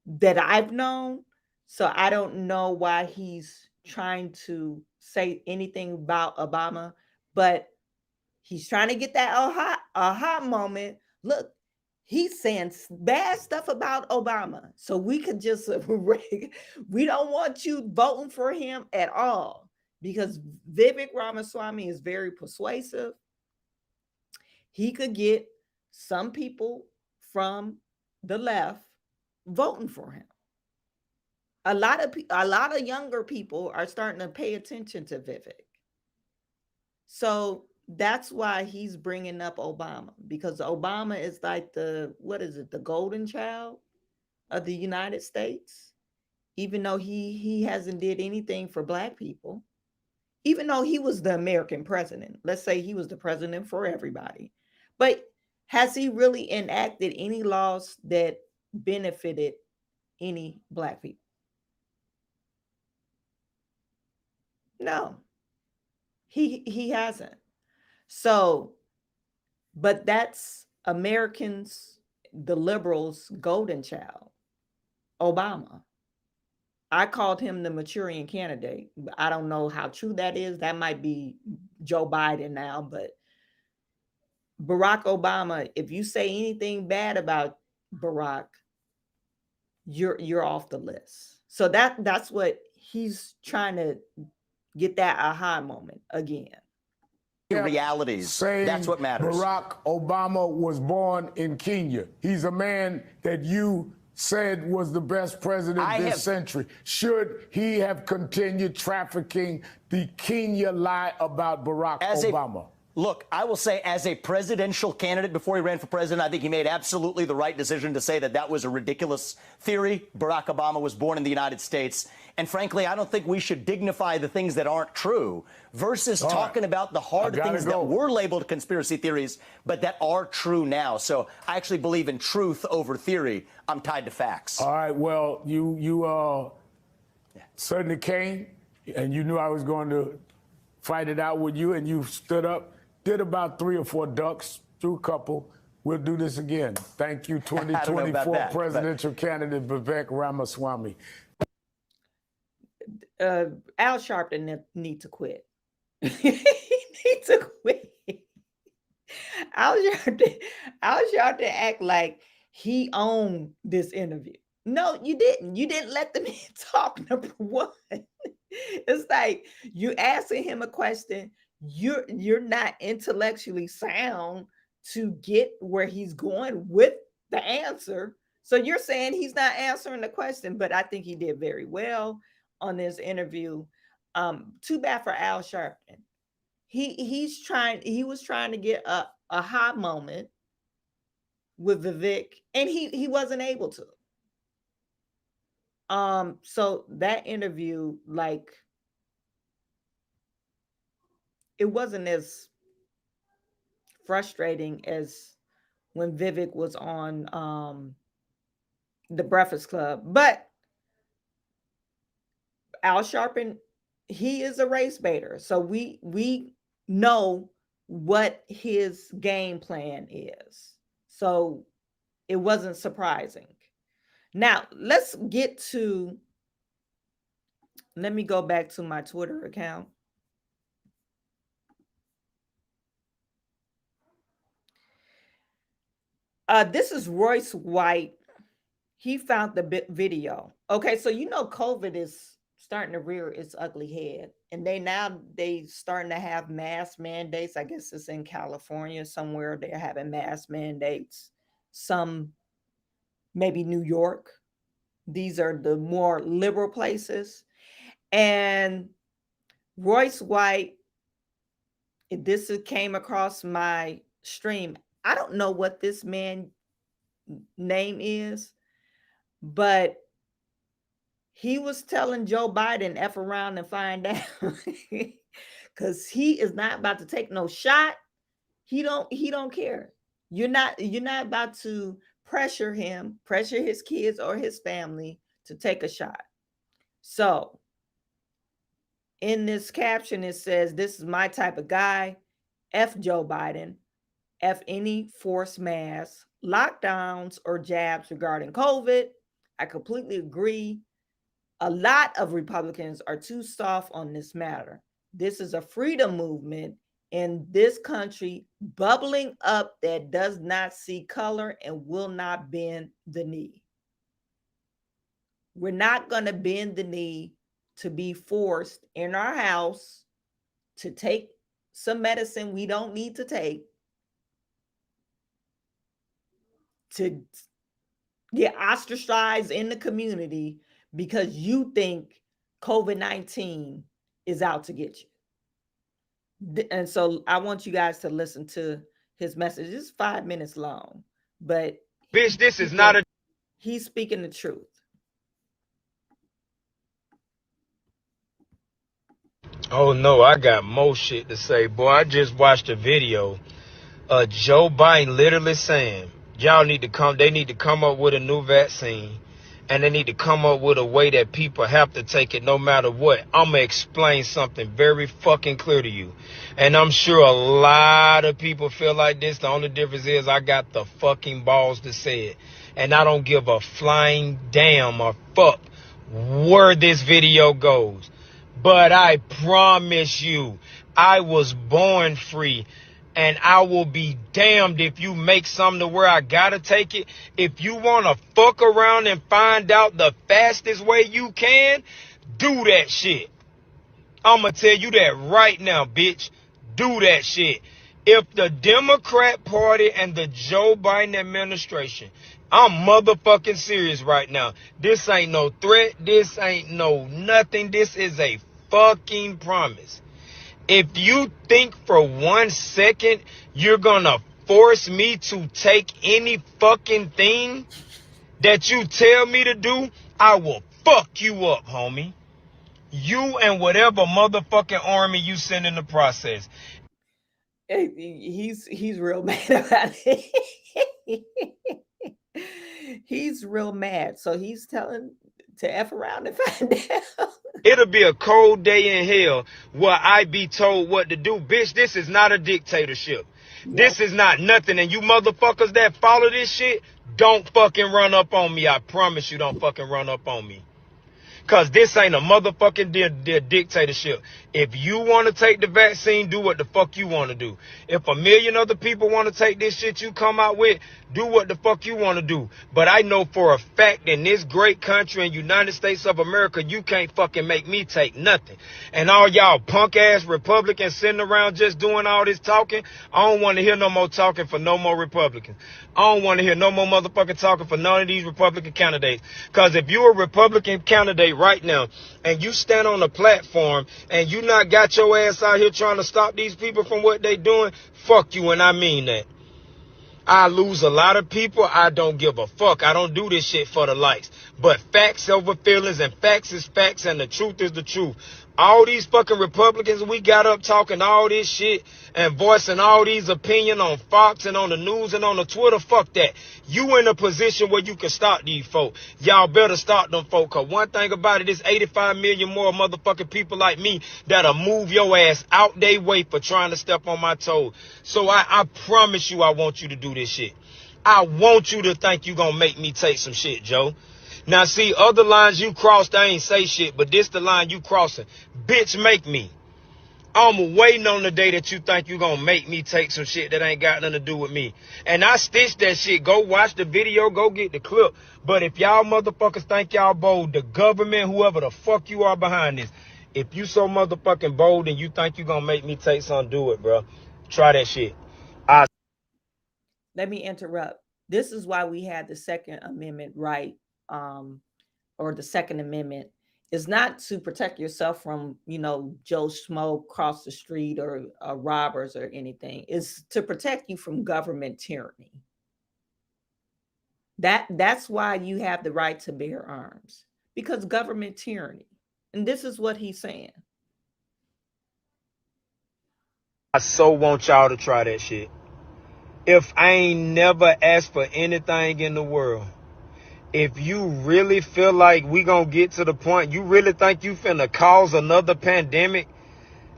that I've known. So I don't know why he's trying to say anything about Obama, but he's trying to get that aha moment. Look, he's saying bad stuff about Obama. So we could just, we don't want you voting for him at all, because Vivek Ramaswamy is very persuasive. He could get some people from the left voting for him. A lot of younger people are starting to pay attention to Vivek. So that's why he's bringing up Obama, because Obama is like the golden child of the United States, even though he hasn't did anything for Black people, even though he was the American president. Let's say he was the president for everybody. But has he really enacted any laws that benefited any Black people? No, he hasn't. So, but that's Americans, the liberals' golden child, Obama. I called him the Manchurian candidate. I don't know how true that is. That might be Joe Biden now, but Barack Obama, if you say anything bad about Barack, you're off the list. So that's what he's trying to get, that aha moment again. Realities. That's what matters. Barack Obama was born in Kenya. He's a man that you said was the best president this century. Should he have continued trafficking the Kenya lie about Barack Obama? Look, I will say, as a presidential candidate before he ran for president, I think he made absolutely the right decision to say that that was a ridiculous theory. Barack Obama was born in the United States. And frankly, I don't think we should dignify the things that aren't true versus talking about the hard things that were labeled conspiracy theories, but that are true now. So I actually believe in truth over theory. I'm tied to facts. All right. Well, you certainly came, and you knew I was going to fight it out with you, and you stood up. Did about 3 or 4 ducks, threw a couple. We'll do this again. Thank you, 2024 presidential candidate Vivek Ramaswamy. Al Sharpton need to quit. He needs to quit. Al Sharpton act like he owned this interview. No, you didn't. You didn't let the man talk, number one. It's like you asking him a question. You're not intellectually sound to get where he's going with the answer. So you're saying he's not answering the question, but I think he did very well on this interview. Too bad for Al Sharpton. He was trying to get a hot moment with Vivek, and he wasn't able to. So that interview, like, it wasn't as frustrating as when Vivek was on the Breakfast Club. But Al Sharpton, he is a race baiter. So we know what his game plan is. So it wasn't surprising. Now, let's get to, let me go back to my Twitter account. This is Royce White. He found the video. Okay, so you know COVID is starting to rear its ugly head, and they starting to have mask mandates. I guess it's in California somewhere. They're having mask mandates. Some maybe New York. These are the more liberal places. And Royce White, this came across my stream. I don't know what this man name is, but he was telling Joe Biden F around and find out, because he is not about to take no shot. He don't care. You're not about to pressure him, pressure his kids or his family to take a shot. So in this caption, it says, "This is my type of guy. F Joe Biden. F any forced masks, lockdowns, or jabs regarding COVID. I completely agree. A lot of Republicans are too soft on this matter. This is a freedom movement in this country bubbling up that does not see color and will not bend the knee. We're not going to bend the knee to be forced in our house to take some medicine we don't need to take, to get ostracized in the community because you think COVID-19 is out to get you." And so I want you guys to listen to his message. It's 5 minutes long, but Bitch, this is not a... he's speaking the truth. Oh no, I got more shit to say. Boy, I just watched a video of Joe Biden literally saying, they need to come up with a new vaccine, and they need to come up with a way that people have to take it no matter what. I'm going to explain something very fucking clear to you. And I'm sure a lot of people feel like this. The only difference is I got the fucking balls to say it. And I don't give a flying damn or fuck where this video goes. But I promise you, I was born free. And I will be damned if you make something to where I gotta take it. If you want to fuck around and find out the fastest way you can, do that shit. I'm going to tell you that right now, bitch. Do that shit. If the Democrat Party and the Joe Biden administration, I'm motherfucking serious right now. This ain't no threat. This ain't no nothing. This is a fucking promise. If you think for 1 second you're gonna force me to take any fucking thing that you tell me to do, I will fuck you up, homie. You and whatever motherfucking army you send in the process. He's real mad about it. He's real mad. So he's telling to F around and find out. It'll be a cold day in hell where I be told what to do. Bitch, this is not a dictatorship. Yep. This is not nothing. And you motherfuckers that follow this shit, don't fucking run up on me. I promise you, don't fucking run up on me. Because this ain't a motherfucking dictatorship. If you want to take the vaccine, do what the fuck you want to do. If 1 million other people want to take this shit you come out with, do what the fuck you want to do. But I know for a fact in this great country in United States of America, you can't fucking make me take nothing. And all y'all punk ass Republicans sitting around just doing all this talking, I don't want to hear no more talking for no more Republicans. I don't want to hear no more motherfucking talking for none of these Republican candidates. Because if you're a Republican candidate right now and you stand on a platform and you not got your ass out here trying to stop these people from what they doing, fuck you, and I mean that. I lose a lot of people. I don't give a fuck. I don't do this shit for the likes. But facts over feelings, and facts is facts, and the truth is the truth. All these fucking Republicans, we got up talking all this shit and voicing all these opinions on Fox and on the news and on the Twitter. Fuck that. You in a position where you can stop these folk. Y'all better stop them folk. Cause one thing about it is 85 million more motherfucking people like me that'll move your ass out they way for trying to step on my toes. So I promise you I want you to do this shit. I want you to think you gonna make me take some shit, Joe. Now, see, other lines you crossed, I ain't say shit, but this the line you crossing. Bitch, make me. I'm waiting on the day that you think you gonna make me take some shit that ain't got nothing to do with me. And I stitched that shit. Go watch the video, go get the clip. But if y'all motherfuckers think y'all bold, the government, whoever the fuck you are behind this, if you so motherfucking bold and you think you gonna make me take something, do it, bro. Try that shit. Let me interrupt. This is why we had the Second Amendment right, or the Second Amendment is not to protect yourself from, Joe Schmo across the street or robbers or anything. It's to protect you from government tyranny. That's why you have the right to bear arms, because government tyranny. And this is what he's saying. I so want y'all to try that shit. If I ain't never asked for anything in the world, if you really feel like we gonna get to the point, you really think you finna cause another pandemic,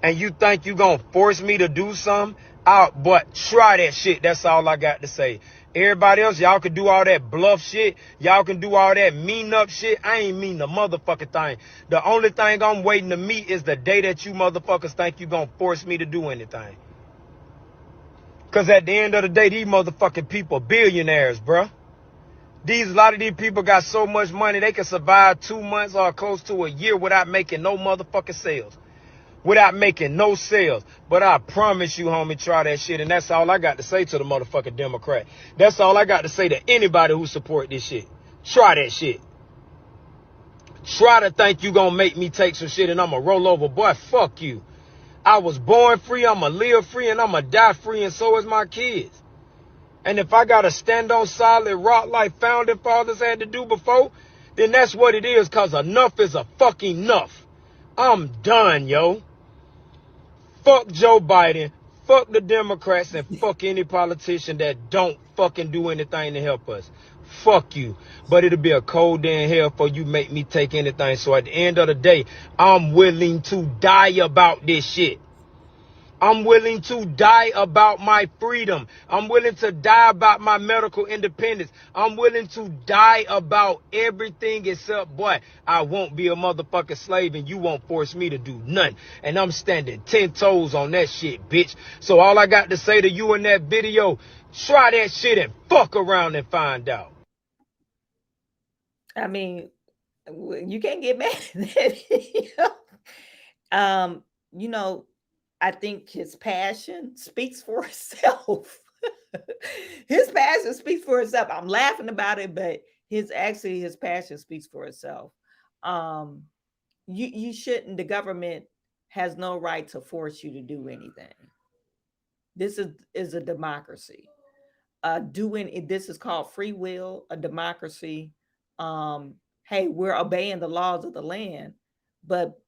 and you think you gonna force me to do something, but try that shit. That's all I got to say. Everybody else, y'all can do all that bluff shit. Y'all can do all that mean up shit. I ain't mean the motherfucking thing. The only thing I'm waiting to meet is the day that you motherfuckers think you gonna force me to do anything. Because at the end of the day, these motherfucking people billionaires, bruh. A lot of these people got so much money, they can survive 2 months or close to a year without making no motherfucking sales. Without making no sales. But I promise you, homie, try that shit. And that's all I got to say to the motherfucking Democrat. That's all I got to say to anybody who support this shit. Try that shit. Try to think you gonna make me take some shit and I'ma roll over. Boy, fuck you. I was born free, I'ma live free, and I'ma die free, and so is my kids. And if I gotta stand on solid rock like founding fathers had to do before, then that's what it is, cause enough is a fucking enough. I'm done, yo. Fuck Joe Biden, fuck the Democrats, and fuck any politician that don't fucking do anything to help us. Fuck you. But it'll be a cold day in hell for you make me take anything. So at the end of the day, I'm willing to die about this shit. I'm willing to die about my freedom. I'm willing to die about my medical independence. I'm willing to die about everything except, boy, I won't be a motherfucking slave and you won't force me to do nothing. And I'm standing 10 toes on that shit, bitch. So all I got to say to you in that video, try that shit and fuck around and find out. I mean, you can't get mad at that video. I think his passion speaks for itself. His passion speaks for itself. I'm laughing about it, but his passion speaks for itself. You shouldn't. The government has no right to force you to do anything. This is a democracy. This is called free will, a democracy. Hey, we're obeying the laws of the land, but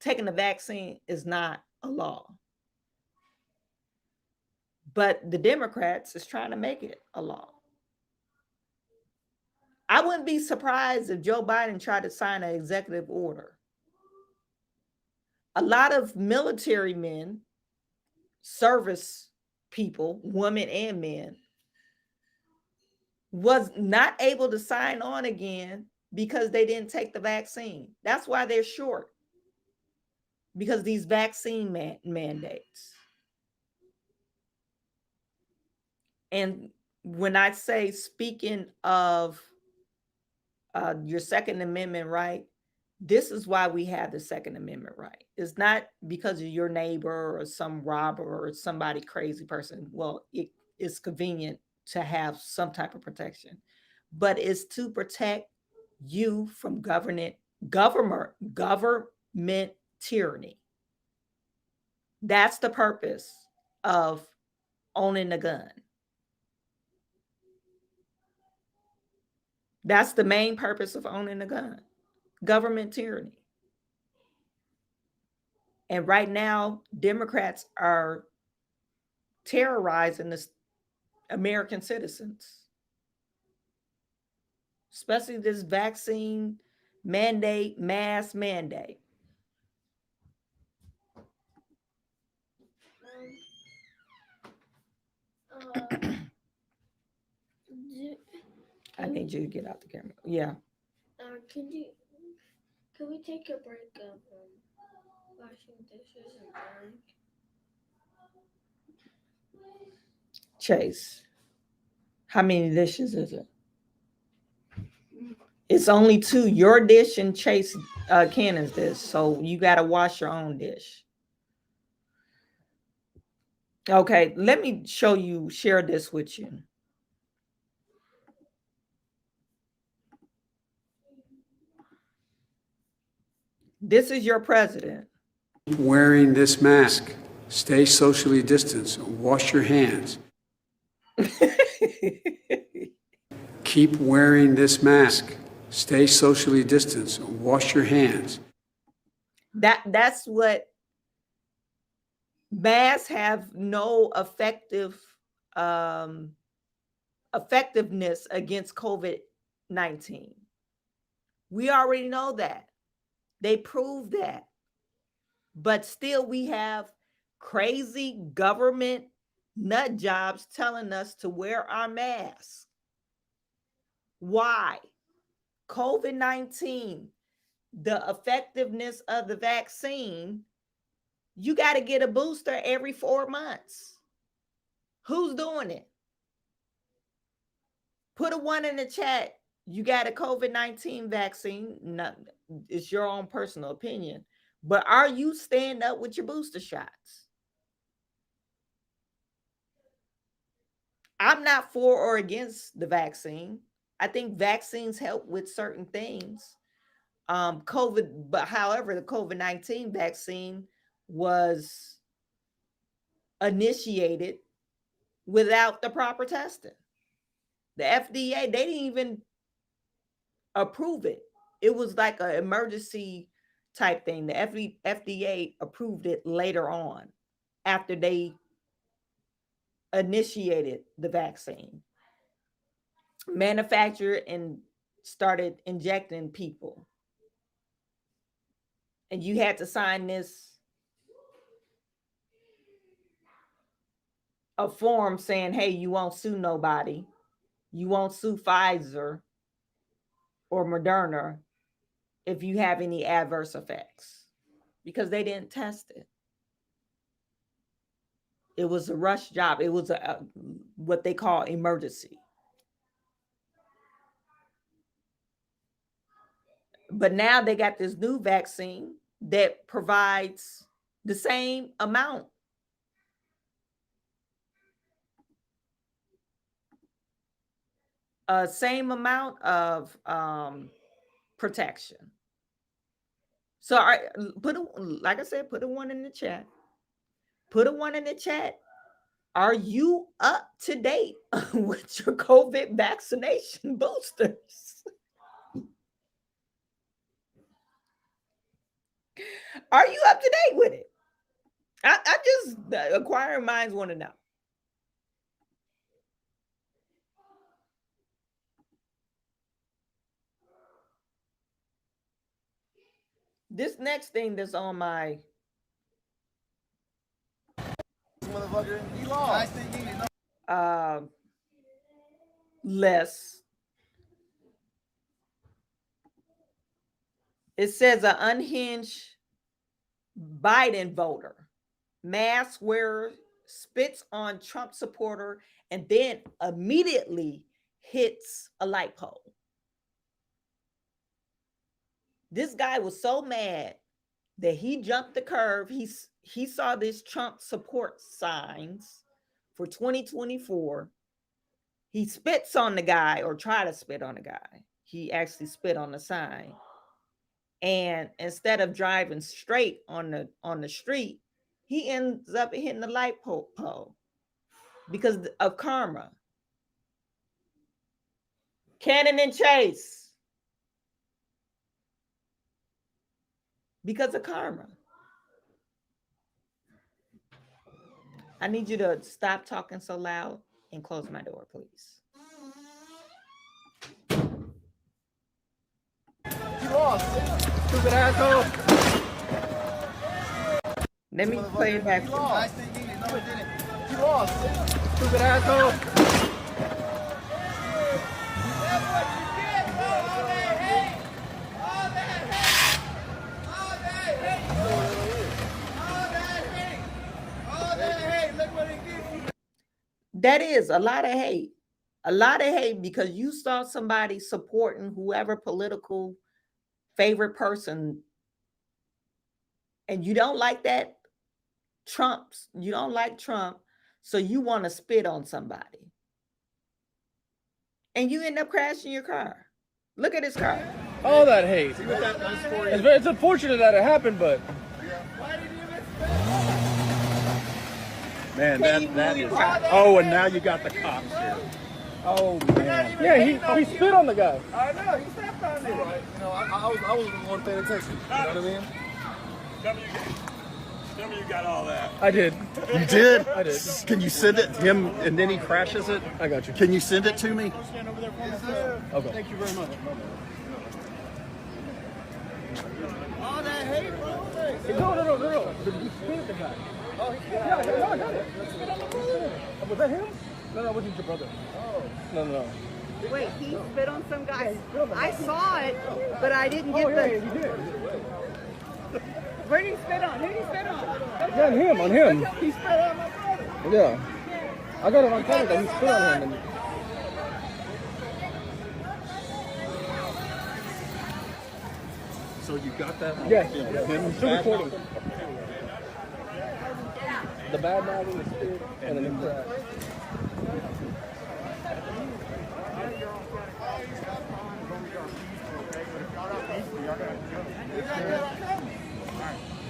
taking the vaccine is not a law. But the Democrats is trying to make it a law. I wouldn't be surprised if Joe Biden tried to sign an executive order. A lot of military men, service people, women and men, was not able to sign on again because they didn't take the vaccine. That's why they're short. Because these vaccine mandates. And when I say, speaking of your Second Amendment right, this is why we have the Second Amendment right. It's not because of your neighbor or some robber or somebody crazy person. Well, it is convenient to have some type of protection, but it's to protect you from government tyranny. That's the purpose of owning a gun. That's the main purpose of owning a gun. Government tyranny. And right now, Democrats are terrorizing the American citizens, especially this vaccine mandate, mass mandate. I need you to get out the camera. Yeah. Can we take a break of washing dishes and ironing? Chase, how many dishes is it? It's only two, your dish and Chase Cannon's dish. So you got to wash your own dish. Okay, let me share this with you. This is your president. Wearing this mask. Stay socially distanced. Wash your hands. Keep wearing this mask. Stay socially distanced. Wash your hands. That's what masks have no effectiveness against COVID-19. We already know that. They proved that. But still we have crazy government nut jobs telling us to wear our masks. Why? COVID-19, the effectiveness of the vaccine, you got to get a booster every 4 months. Who's doing it? Put a 1 in the chat. You got a COVID-19 vaccine. No, it's your own personal opinion. But are you staying up with your booster shots? I'm not for or against the vaccine. I think vaccines help with certain things. But however, the COVID-19 vaccine was initiated without the proper testing. The FDA, they didn't even approve it. It was like an emergency type thing. The FDA approved it later on after they initiated the vaccine, manufactured and started injecting people. And you had to sign a form saying, hey, you won't sue nobody. You won't sue Pfizer or Moderna if you have any adverse effects, because they didn't test it. It was a rush job. It was what they call emergency. But now they got this new vaccine that provides the same amount of protection. So like I said, put a 1 in the chat. Put a 1 in the chat. Are you up to date with your COVID vaccination boosters? Are you up to date with it? I just, acquiring minds want to know. This next thing that's on my list, it says an unhinged Biden voter, mask wearer, spits on Trump supporter and then immediately hits a light pole. This guy was so mad that he jumped the curve. He saw this Trump support signs for 2024. He spits on the guy, or tried to spit on the guy. He actually spit on the sign. And instead of driving straight on the street, he ends up hitting the light pole because of karma. Cannon and Chase. Because of karma. I need you to stop talking so loud and close my door, please. You lost, stupid asshole. Let me play it back. You lost. You lost, stupid asshole. That's what you get, bro. All that hate. All that hate. All that hate. All that hate. All that hate. Look what it gives you. That is a lot of hate. A lot of hate because you saw somebody supporting whoever political favorite person, and you don't like that. You don't like Trump, so you want to spit on somebody. And you end up crashing your car. Look at his car. All that hate. It's unfortunate that it happened, but Man, that is. Oh, and now you got the cops here. oh man. Yeah, he spit on the guy. I know, he stepped on it. Right. You know, I was the one paying attention. You know what I mean? Tell me you got all that. I did. You did? I did. Can you send it to him and then he crashes it? I got you. Can you send it to me? Okay. Thank you very much. All that hate, bro. No. He spit at the guy. Oh, yeah, I got it. Was that him? No, it wasn't your brother. Oh. No. Wait, he spit on some guy. I saw it, but I didn't get Yeah, he did. Where did he spit on? Who did he spit on? Yeah, on him. He spit on my brother. Yeah. I got it on camera that he spit on him. And So you got that? yes, I'm still recording. The bad mouth and the spit, and then the crash.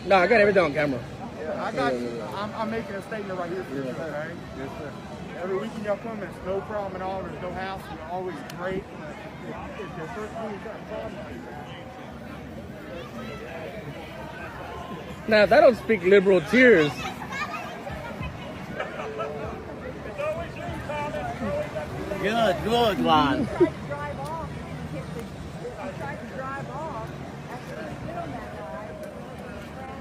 No, I got everything on camera. I got you. I'm making a statement right here for you, okay? Yes, sir. Every weekend y'all come, it's no problem at all. There's no house. You're always great. It's your first time you've got a problem. Now, that don't speak liberal tears. He Good, Lon. tried to drive off. He tried to drive off after he spit on that guy.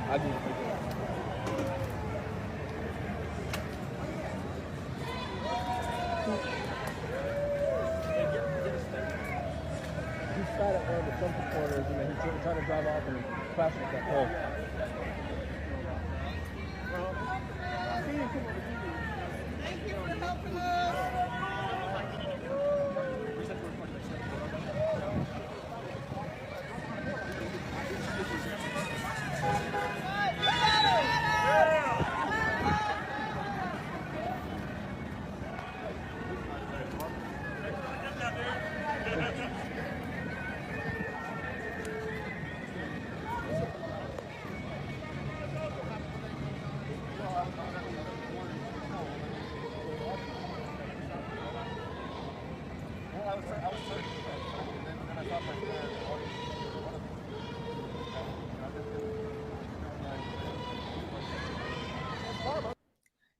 I do. He sat at one of the Trump supporters and then he tried to drive off and crashed into that pole. Thank you for helping us.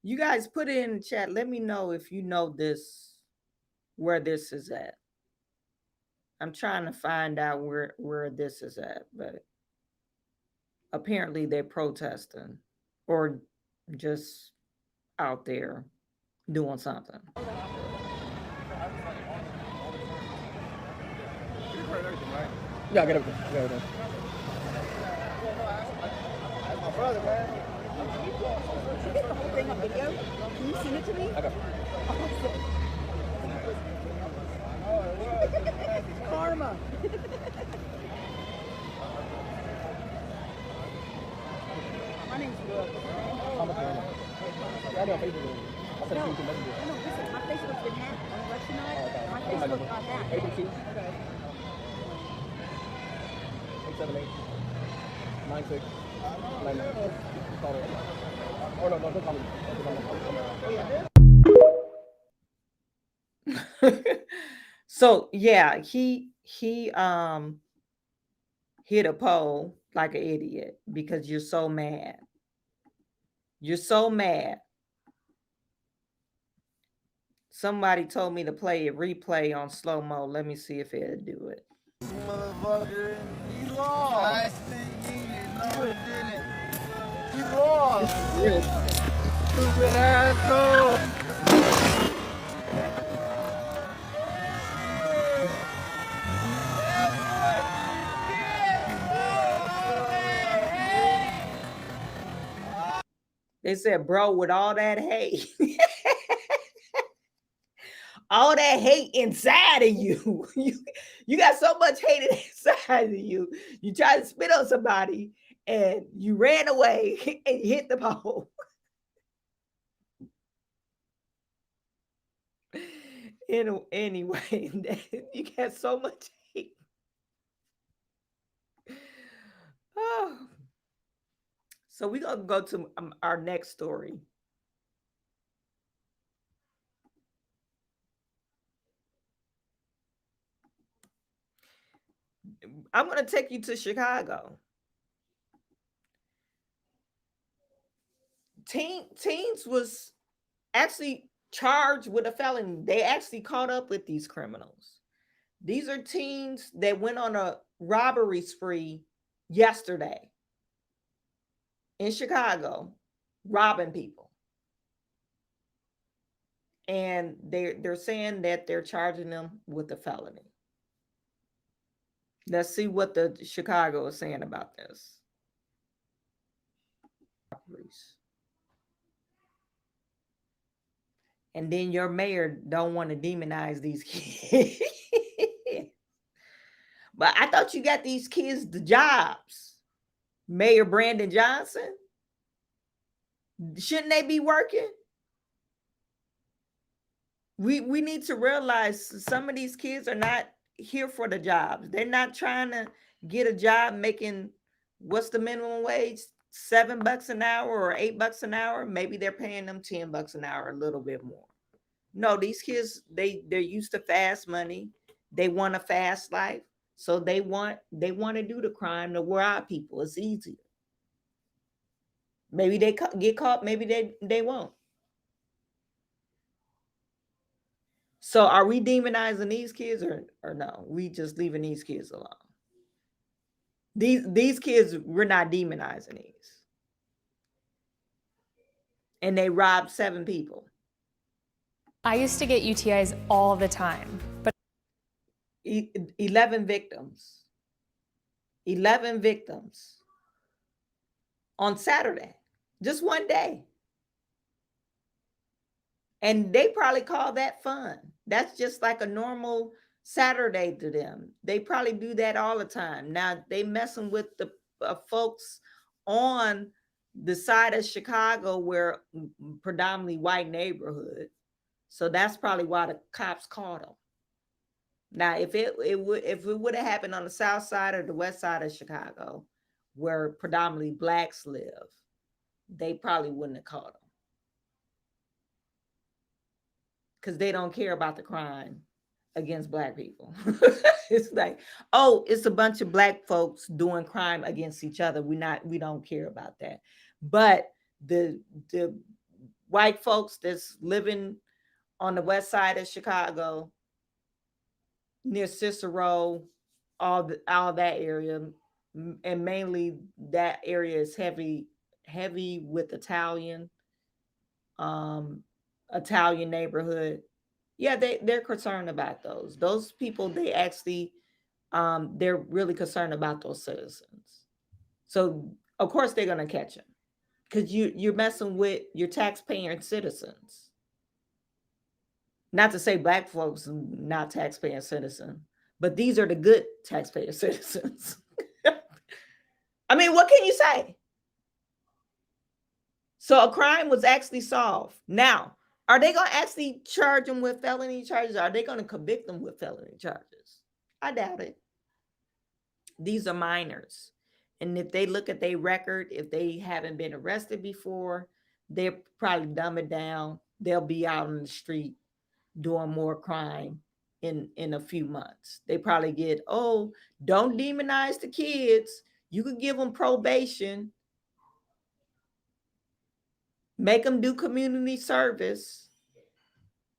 You guys put it in the chat. Let me know if you know this, where this is at. I'm trying to find out where this is at, but apparently they're protesting or just out there doing something. Yeah, I got everything. That's my brother, man. Did you get the whole thing on video? Can you send it to me? I got it. Karma. My name's Brooke. I'm a camera. Yeah, I got Facebook. I'll send it to you to Messenger. No, listen, my Facebook's been hacked on election night. okay. My What's my Facebook number? got hacked. 882 Okay. 878 96 Oh, no, don't call me. So yeah, he hit a pole like an idiot because you're so mad. You're so mad. Somebody told me to play a replay on slow mo. Let me see if it'll do it. Motherfucker, he lost. Last thing he did, no, he didn't. He lost. Stupid asshole. They said, bro, with all that hate, all that hate inside of you, you got so much hate inside of you. You tried to spit on somebody and you ran away and you hit the pole. Anyway, you got so much hate. Oh. So we're going to go to our next story. I'm going to take you to Chicago. Teens was actually charged with a felony. They actually caught up with these criminals. These are teens that went on a robbery spree yesterday in Chicago, robbing people. And they're saying that they're charging them with a felony. Let's see what the Chicago is saying about this. And then your mayor don't want to demonize these kids. But I thought you got these kids the jobs. Mayor Brandon Johnson. Shouldn't they be working? We need to realize some of these kids are not here for the jobs. They're not trying to get a job making, what's the minimum wage? $7 an hour or $8 an hour. Maybe they're paying them $10 an hour, a little bit more. No, these kids, they're used to fast money. They want a fast life. So they want to do the crime to rob people. It's easier. Maybe they get caught, maybe they won't. So are we demonizing these kids or no? We just leaving these kids alone. These kids, we're not demonizing these. And they robbed 7 people. I used to get UTIs all the time, but 11 victims. 11 victims on Saturday, just one day. And they probably call that fun. That's just like a normal Saturday to them. They probably do that all the time. Now they messing with the folks on the side of Chicago where predominantly white neighborhood. So that's probably why the cops caught them. Now, if it would have happened on the south side or the west side of Chicago, where predominantly blacks live, they probably wouldn't have caught them. Because they don't care about the crime against black people. It's like, oh, it's a bunch of black folks doing crime against each other. We don't care about that. But the white folks that's living on the west side of Chicago, near Cicero, all that area, and mainly that area is heavy with Italian neighborhood. Yeah, they're concerned about those people. They actually they're really concerned about those citizens. So of course they're gonna catch them because you're messing with your taxpaying citizens. Not to say black folks are not taxpaying citizens, but these are the good taxpayer citizens. I mean, what can you say? So a crime was actually solved. Now, are they going to actually charge them with felony charges? Are they going to convict them with felony charges? I doubt it. These are minors. And if they look at their record, if they haven't been arrested before, they'll probably dumb it down. They'll be out on the street doing more crime in a few months. They probably get, oh, don't demonize the kids. You could give them probation, make them do community service,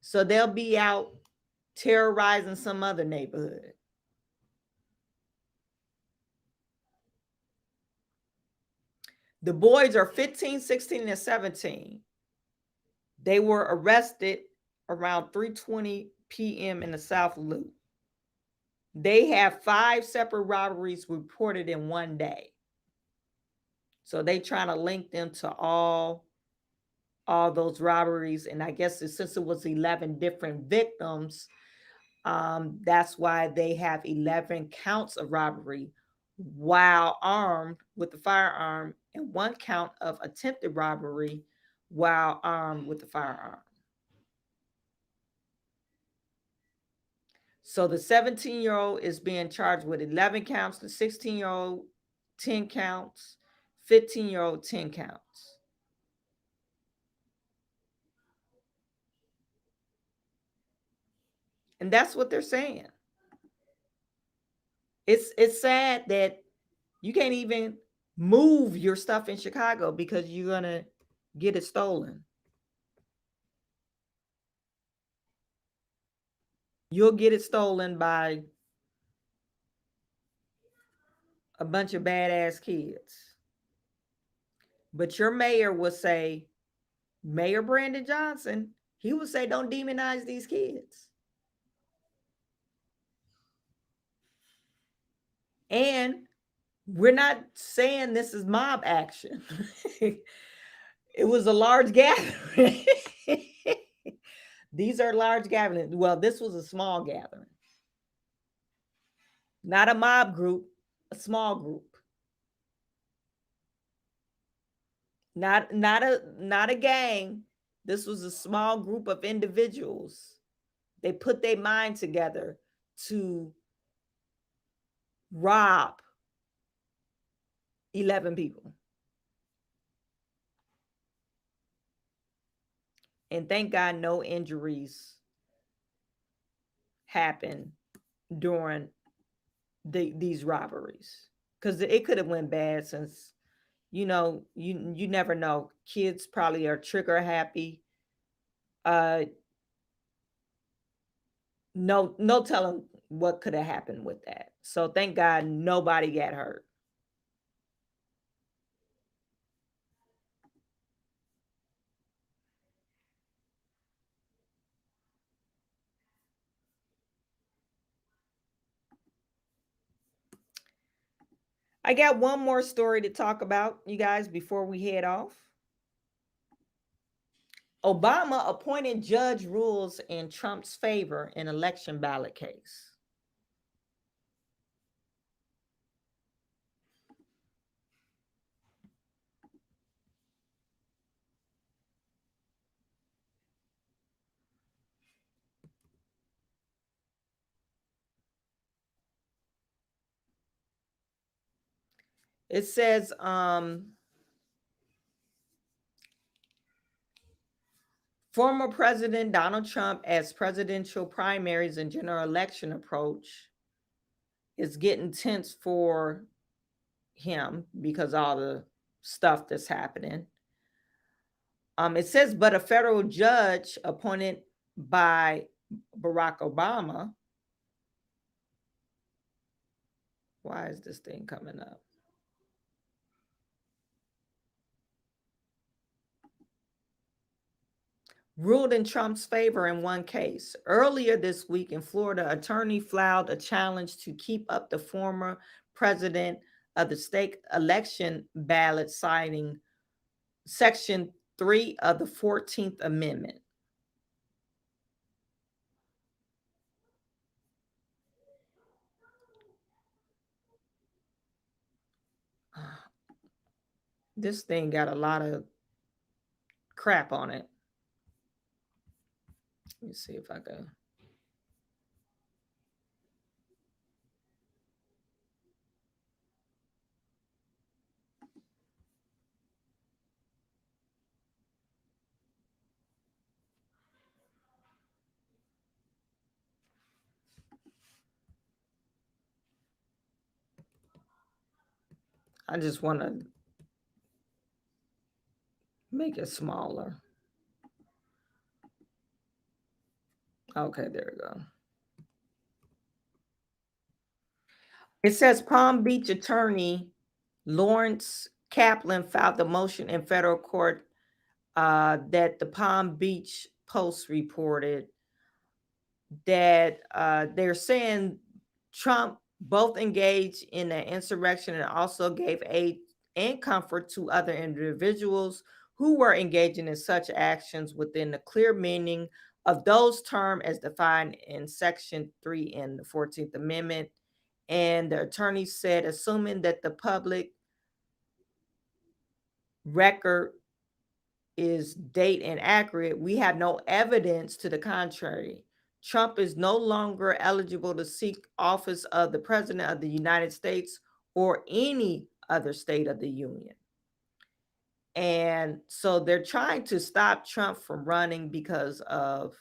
so they'll be out terrorizing some other neighborhood. The boys are 15, 16, and 17. They were arrested around 3:20 p.m. in the South Loop. They have 5 separate robberies reported in one day. So they trying to link them to all those robberies. And I guess since it was 11 different victims, that's why they have 11 counts of robbery while armed with the firearm, and 1 count of attempted robbery while armed with the firearm. So the 17-year-old is being charged with 11 counts, the 16-year-old 10 counts, 15-year-old 10 counts. And that's what they're saying. It's sad that you can't even move your stuff in Chicago because you're going to get it stolen. You'll get it stolen by a bunch of badass kids. But your mayor will say, Mayor Brandon Johnson, he would say, don't demonize these kids. And we're not saying this is mob action. It was a large gathering. These are large gatherings. Well, this was a small gathering. Not a mob group, a small group. Not a gang. This was a small group of individuals. They put their mind together to rob 11 people. And thank God no injuries happened during these robberies, because it could have went bad, since you never know. Kids probably are trigger happy. No telling what could have happened with that. So thank God nobody got hurt. I got one more story to talk about, you guys, before we head off. Obama appointed judge rules in Trump's favor in election ballot case. It says, former President Donald Trump, as presidential primaries and general election approach, is getting tense for him because all the stuff that's happening. It says, but a federal judge appointed by Barack Obama. Why is this thing coming up? Ruled in Trump's favor in one case. Earlier this week in Florida, attorney filed a challenge to keep up the former president of the state election ballot, citing Section 3 of the 14th Amendment. This thing got a lot of crap on it. Let me see if I can. I just want to make it smaller. Okay, there we go. It says Palm Beach attorney Lawrence Kaplan filed the motion in federal court that the Palm Beach Post reported that they're saying Trump both engaged in an insurrection and also gave aid and comfort to other individuals who were engaging in such actions within the clear meaning of those terms as defined in Section 3 in the 14th Amendment. And the attorney said, assuming that the public record is date and accurate, we have no evidence to the contrary. Trump is no longer eligible to seek office of the President of the United States or any other state of the Union. And so they're trying to stop Trump from running because of,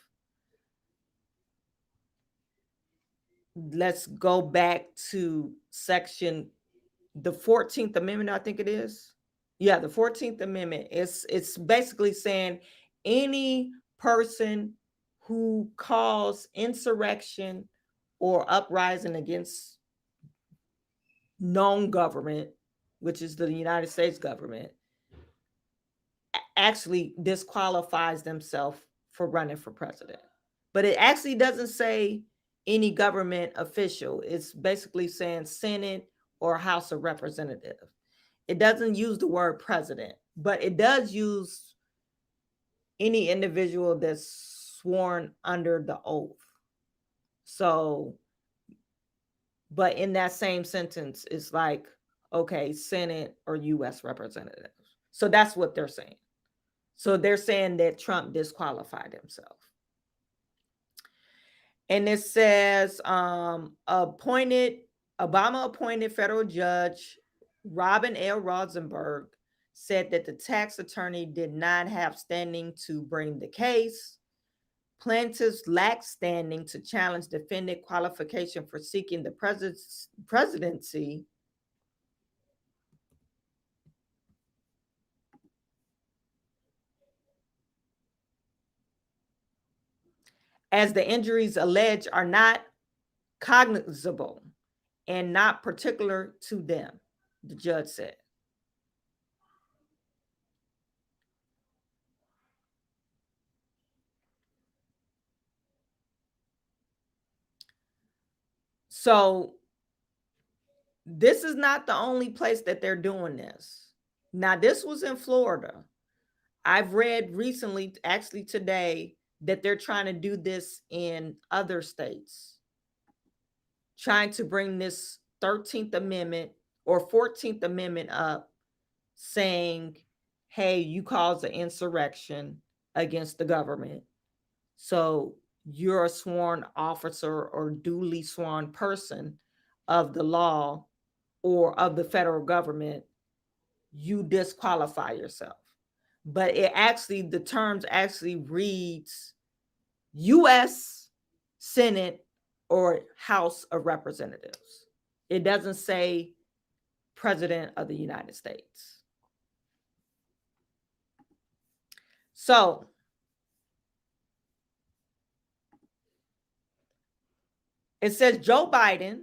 let's go back to the 14th Amendment, I think it is. Yeah, the 14th Amendment. It's basically saying any person who calls insurrection or uprising against known government, which is the United States government, actually disqualifies themselves for running for president. But it actually doesn't say any government official. It's basically saying Senate or House of Representatives. It doesn't use the word president, but it does use any individual that's sworn under the oath. So, but in that same sentence, it's like, okay, Senate or US representatives. So that's what they're saying. So they're saying that Trump disqualified himself. And it says Obama appointed federal judge Robin L. Rosenberg said that the tax attorney did not have standing to bring the case. Plaintiffs lack standing to challenge defendant qualification for seeking the presidency. As the injuries alleged are not cognizable and not particular to them, the judge said. So this is not the only place that they're doing this. Now, this was in Florida. I've read recently, actually today, that they're trying to do this in other states, trying to bring this 13th Amendment or 14th Amendment up, saying, hey, you caused an insurrection against the government. So you're a sworn officer or duly sworn person of the law or of the federal government, you disqualify yourself. But it actually, the terms actually reads U.S. Senate or House of Representatives. It doesn't say President of the United States. So it says Joe Biden,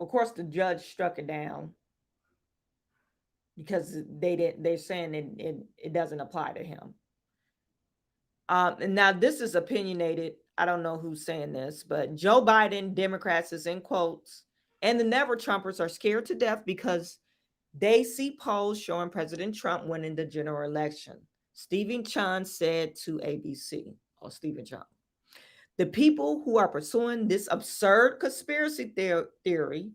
of course, the judge struck it down because they're saying it doesn't apply to him. And now this is opinionated. I don't know who's saying this, but Joe Biden, Democrats is in quotes, and the never Trumpers are scared to death because they see polls showing President Trump winning the general election. Stephen Chun said to ABC, or Stephen Chun, the people who are pursuing this absurd conspiracy theory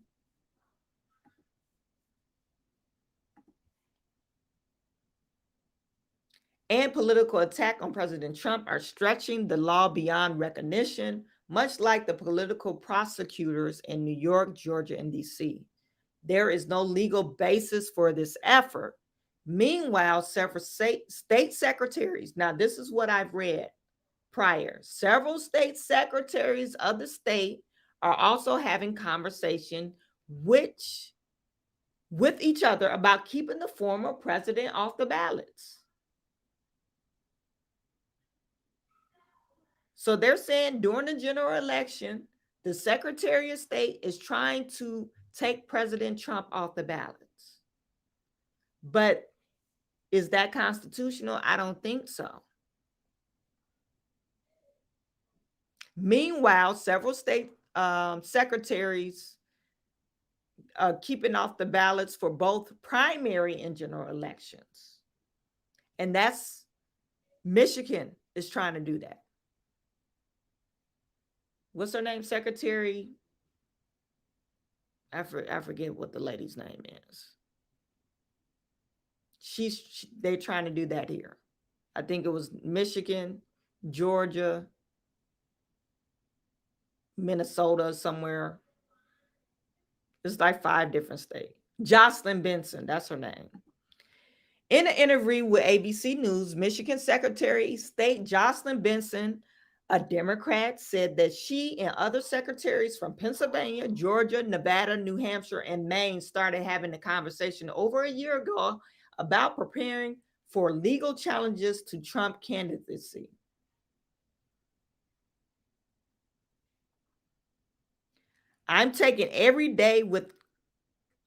and political attack on President Trump are stretching the law beyond recognition, much like the political prosecutors in New York, Georgia, and DC. There is no legal basis for this effort. Meanwhile, several state secretaries, now this is what I've read prior, several state secretaries of the state are also having conversation which with each other about keeping the former president off the ballots. So they're saying during the general election, the Secretary of State is trying to take President Trump off the ballots. But is that constitutional? I don't think so. Meanwhile, several state secretaries are keeping off the ballots for both primary and general elections. And that's Michigan is trying to do that. What's her name? Secretary? I forget what the lady's name is. They're trying to do that here. I think it was Michigan, Georgia, Minnesota, somewhere. It's like 5 different states. Jocelyn Benson, that's her name. In an interview with ABC News, Michigan Secretary of State Jocelyn Benson, a Democrat, said that she and other secretaries from Pennsylvania, Georgia, Nevada, New Hampshire, and Maine started having a conversation over a year ago about preparing for legal challenges to Trump candidacy. I'm talking every day with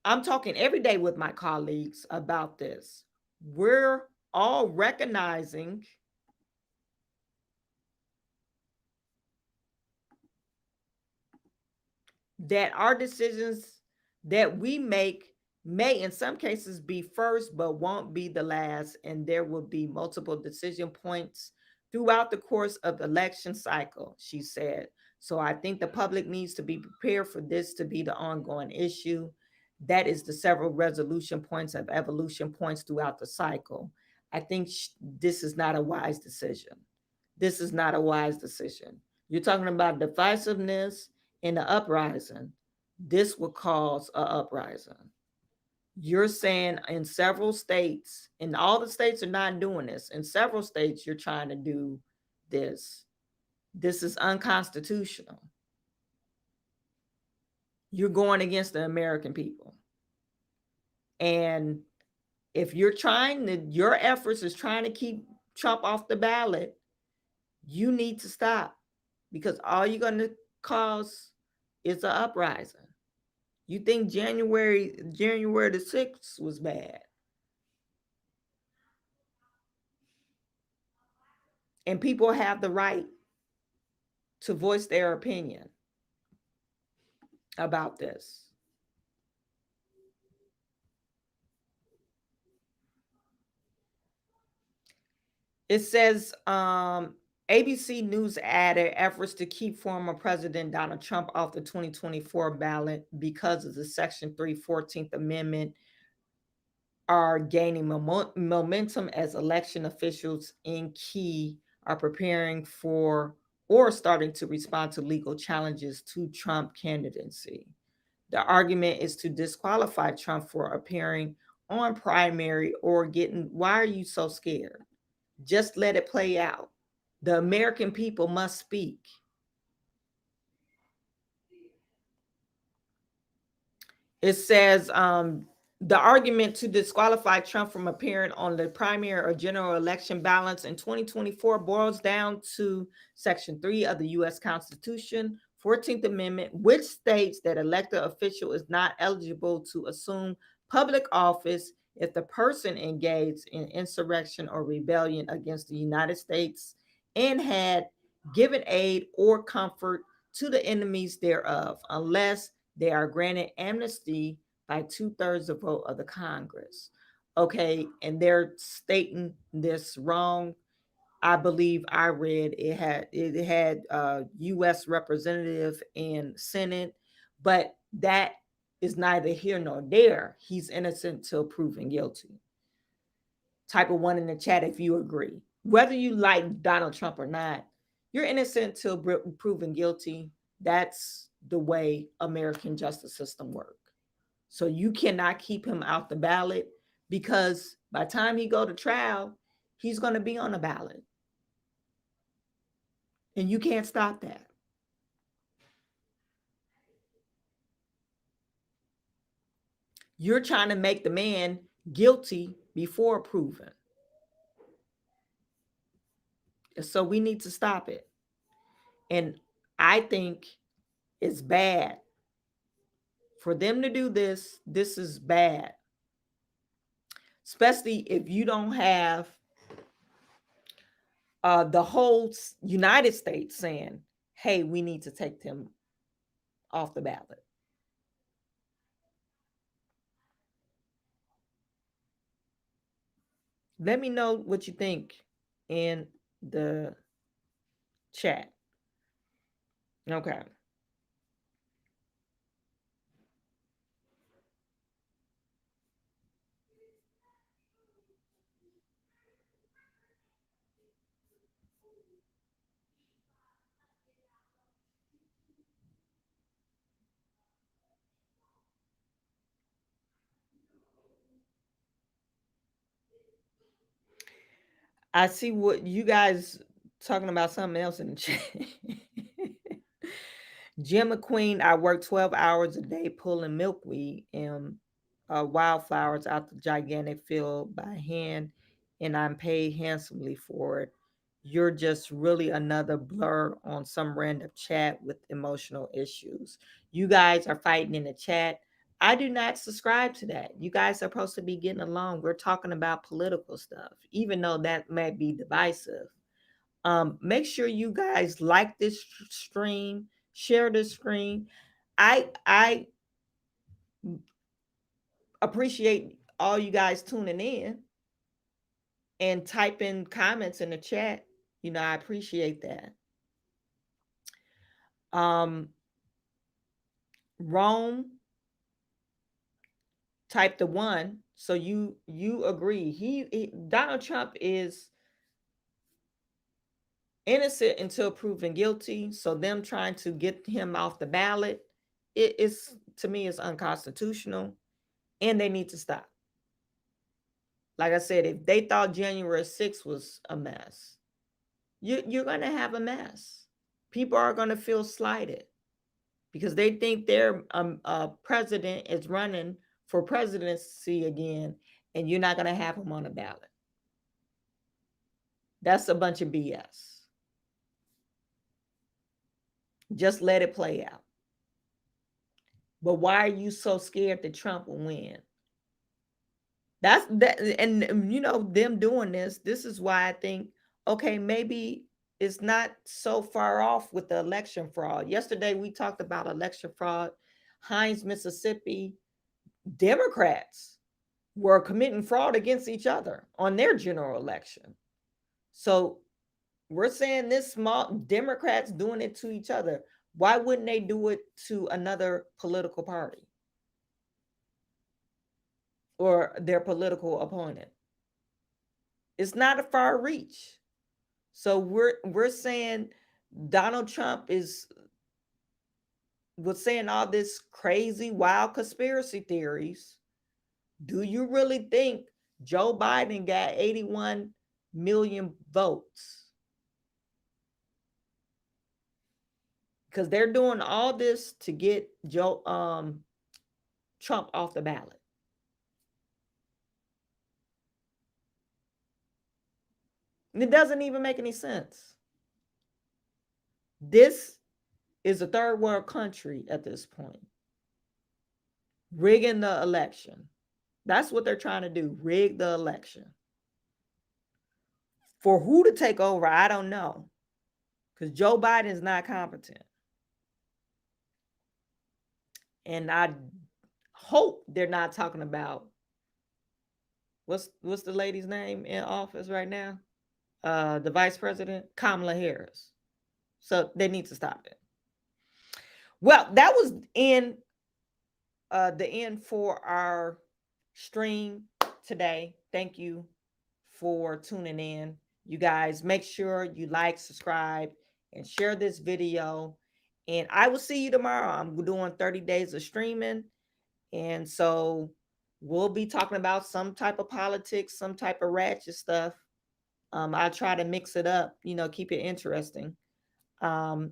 my colleagues about this. We're all recognizing that our decisions that we make may in some cases be first, but won't be the last. And there will be multiple decision points throughout the course of the election cycle, she said. So I think the public needs to be prepared for this to be the ongoing issue. That is the several resolution points of evolution points throughout the cycle. I think this is not a wise decision. This is not a wise decision. You're talking about divisiveness in the uprising. This will cause an uprising. You're saying in several states, and all the states are not doing this. In several states, you're trying to do this. This is unconstitutional. You're going against the American people. And if you're your efforts is trying to keep Trump off the ballot, you need to stop, because all you're going to cause is an uprising. You think January the 6th was bad. And people have the right to voice their opinion about this. It says ABC News added efforts to keep former President Donald Trump off the 2024 ballot because of the Section 3 14th Amendment are gaining momentum as election officials in key are preparing for or starting to respond to legal challenges to Trump candidacy. The argument is to disqualify Trump for appearing on primary or getting. Why are you so scared? Just let it play out. The American people must speak. It says the argument to disqualify Trump from appearing on the primary or general election ballots in 2024 boils down to Section 3 of the U.S. Constitution, 14th Amendment, which states that elected official is not eligible to assume public office if the person engaged in insurrection or rebellion against the United States and had given aid or comfort to the enemies thereof, unless they are granted amnesty by 2/3 the vote of the Congress. Okay, and they're stating this wrong. I believe I read it had U.S. representative and Senate, but that is neither here nor there. He's innocent till proven guilty. Type of 1 in the chat if you agree. Whether you like Donald Trump or not, you're innocent till proven guilty. That's the way American justice system works. So you cannot keep him out the ballot, because by the time he go to trial, he's going to be on the ballot. And you can't stop that. You're trying to make the man guilty before proven. So we need to stop it. And I think it's bad for them to do this. This is bad, especially if you don't have the whole United States saying, hey, we need to take them off the ballot. Let me know what you think in the chat. Okay. I see what you guys talking about something else in the chat. Jim McQueen, I work 12 hours a day pulling milkweed and wildflowers out the gigantic field by hand, and I'm paid handsomely for it. You're just really another blur on some random chat with emotional issues. You guys are fighting in the chat. I do not subscribe to that. You guys are supposed to be getting along. We're talking about political stuff, even though that might be divisive. Make sure you guys like this stream, share this stream. I appreciate all you guys tuning in and typing comments in the chat. You know, I appreciate that. Rome typed the 1. So you agree. He Donald Trump is innocent until proven guilty. So them trying to get him off the ballot, it is, to me, is unconstitutional, and they need to stop. Like I said, if they thought January 6th was a mess, you're going to have a mess. People are going to feel slighted because they think their president is running for presidency again, and you're not going to have him on the ballot. That's a bunch of BS. Just let it play out. But why are you so scared that Trump will win? That's that, and you know, them doing this is why I think, okay, maybe it's not so far off with the election fraud. Yesterday we talked about election fraud. Hines, Mississippi, Democrats were committing fraud against each other on their general election. So we're saying this small Democrats doing it to each other. Why wouldn't they do it to another political party or their political opponent? It's not a far reach. So we're saying Donald Trump was saying all this crazy, wild conspiracy theories. Do you really think Joe Biden got 81 million votes? Because they're doing all this to get Trump off the ballot. And it doesn't even make any sense. This is a third world country at this point. Rigging the election. That's what they're trying to do, rig the election. For who to take over, I don't know. Because Joe Biden is not competent. And I hope they're not talking about, what's the lady's name in office right now? The vice president, Kamala Harris. So they need to stop it. Well, that was the end for our stream today. Thank you for tuning in. You guys, make sure you like, subscribe, and share this video. And I will see you tomorrow. I'm doing 30 days of streaming. And so we'll be talking about some type of politics, some type of ratchet stuff. I'll try to mix it up, you know, keep it interesting. So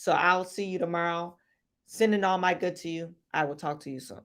I'll see you tomorrow. Sending all my good to you. I will talk to you soon.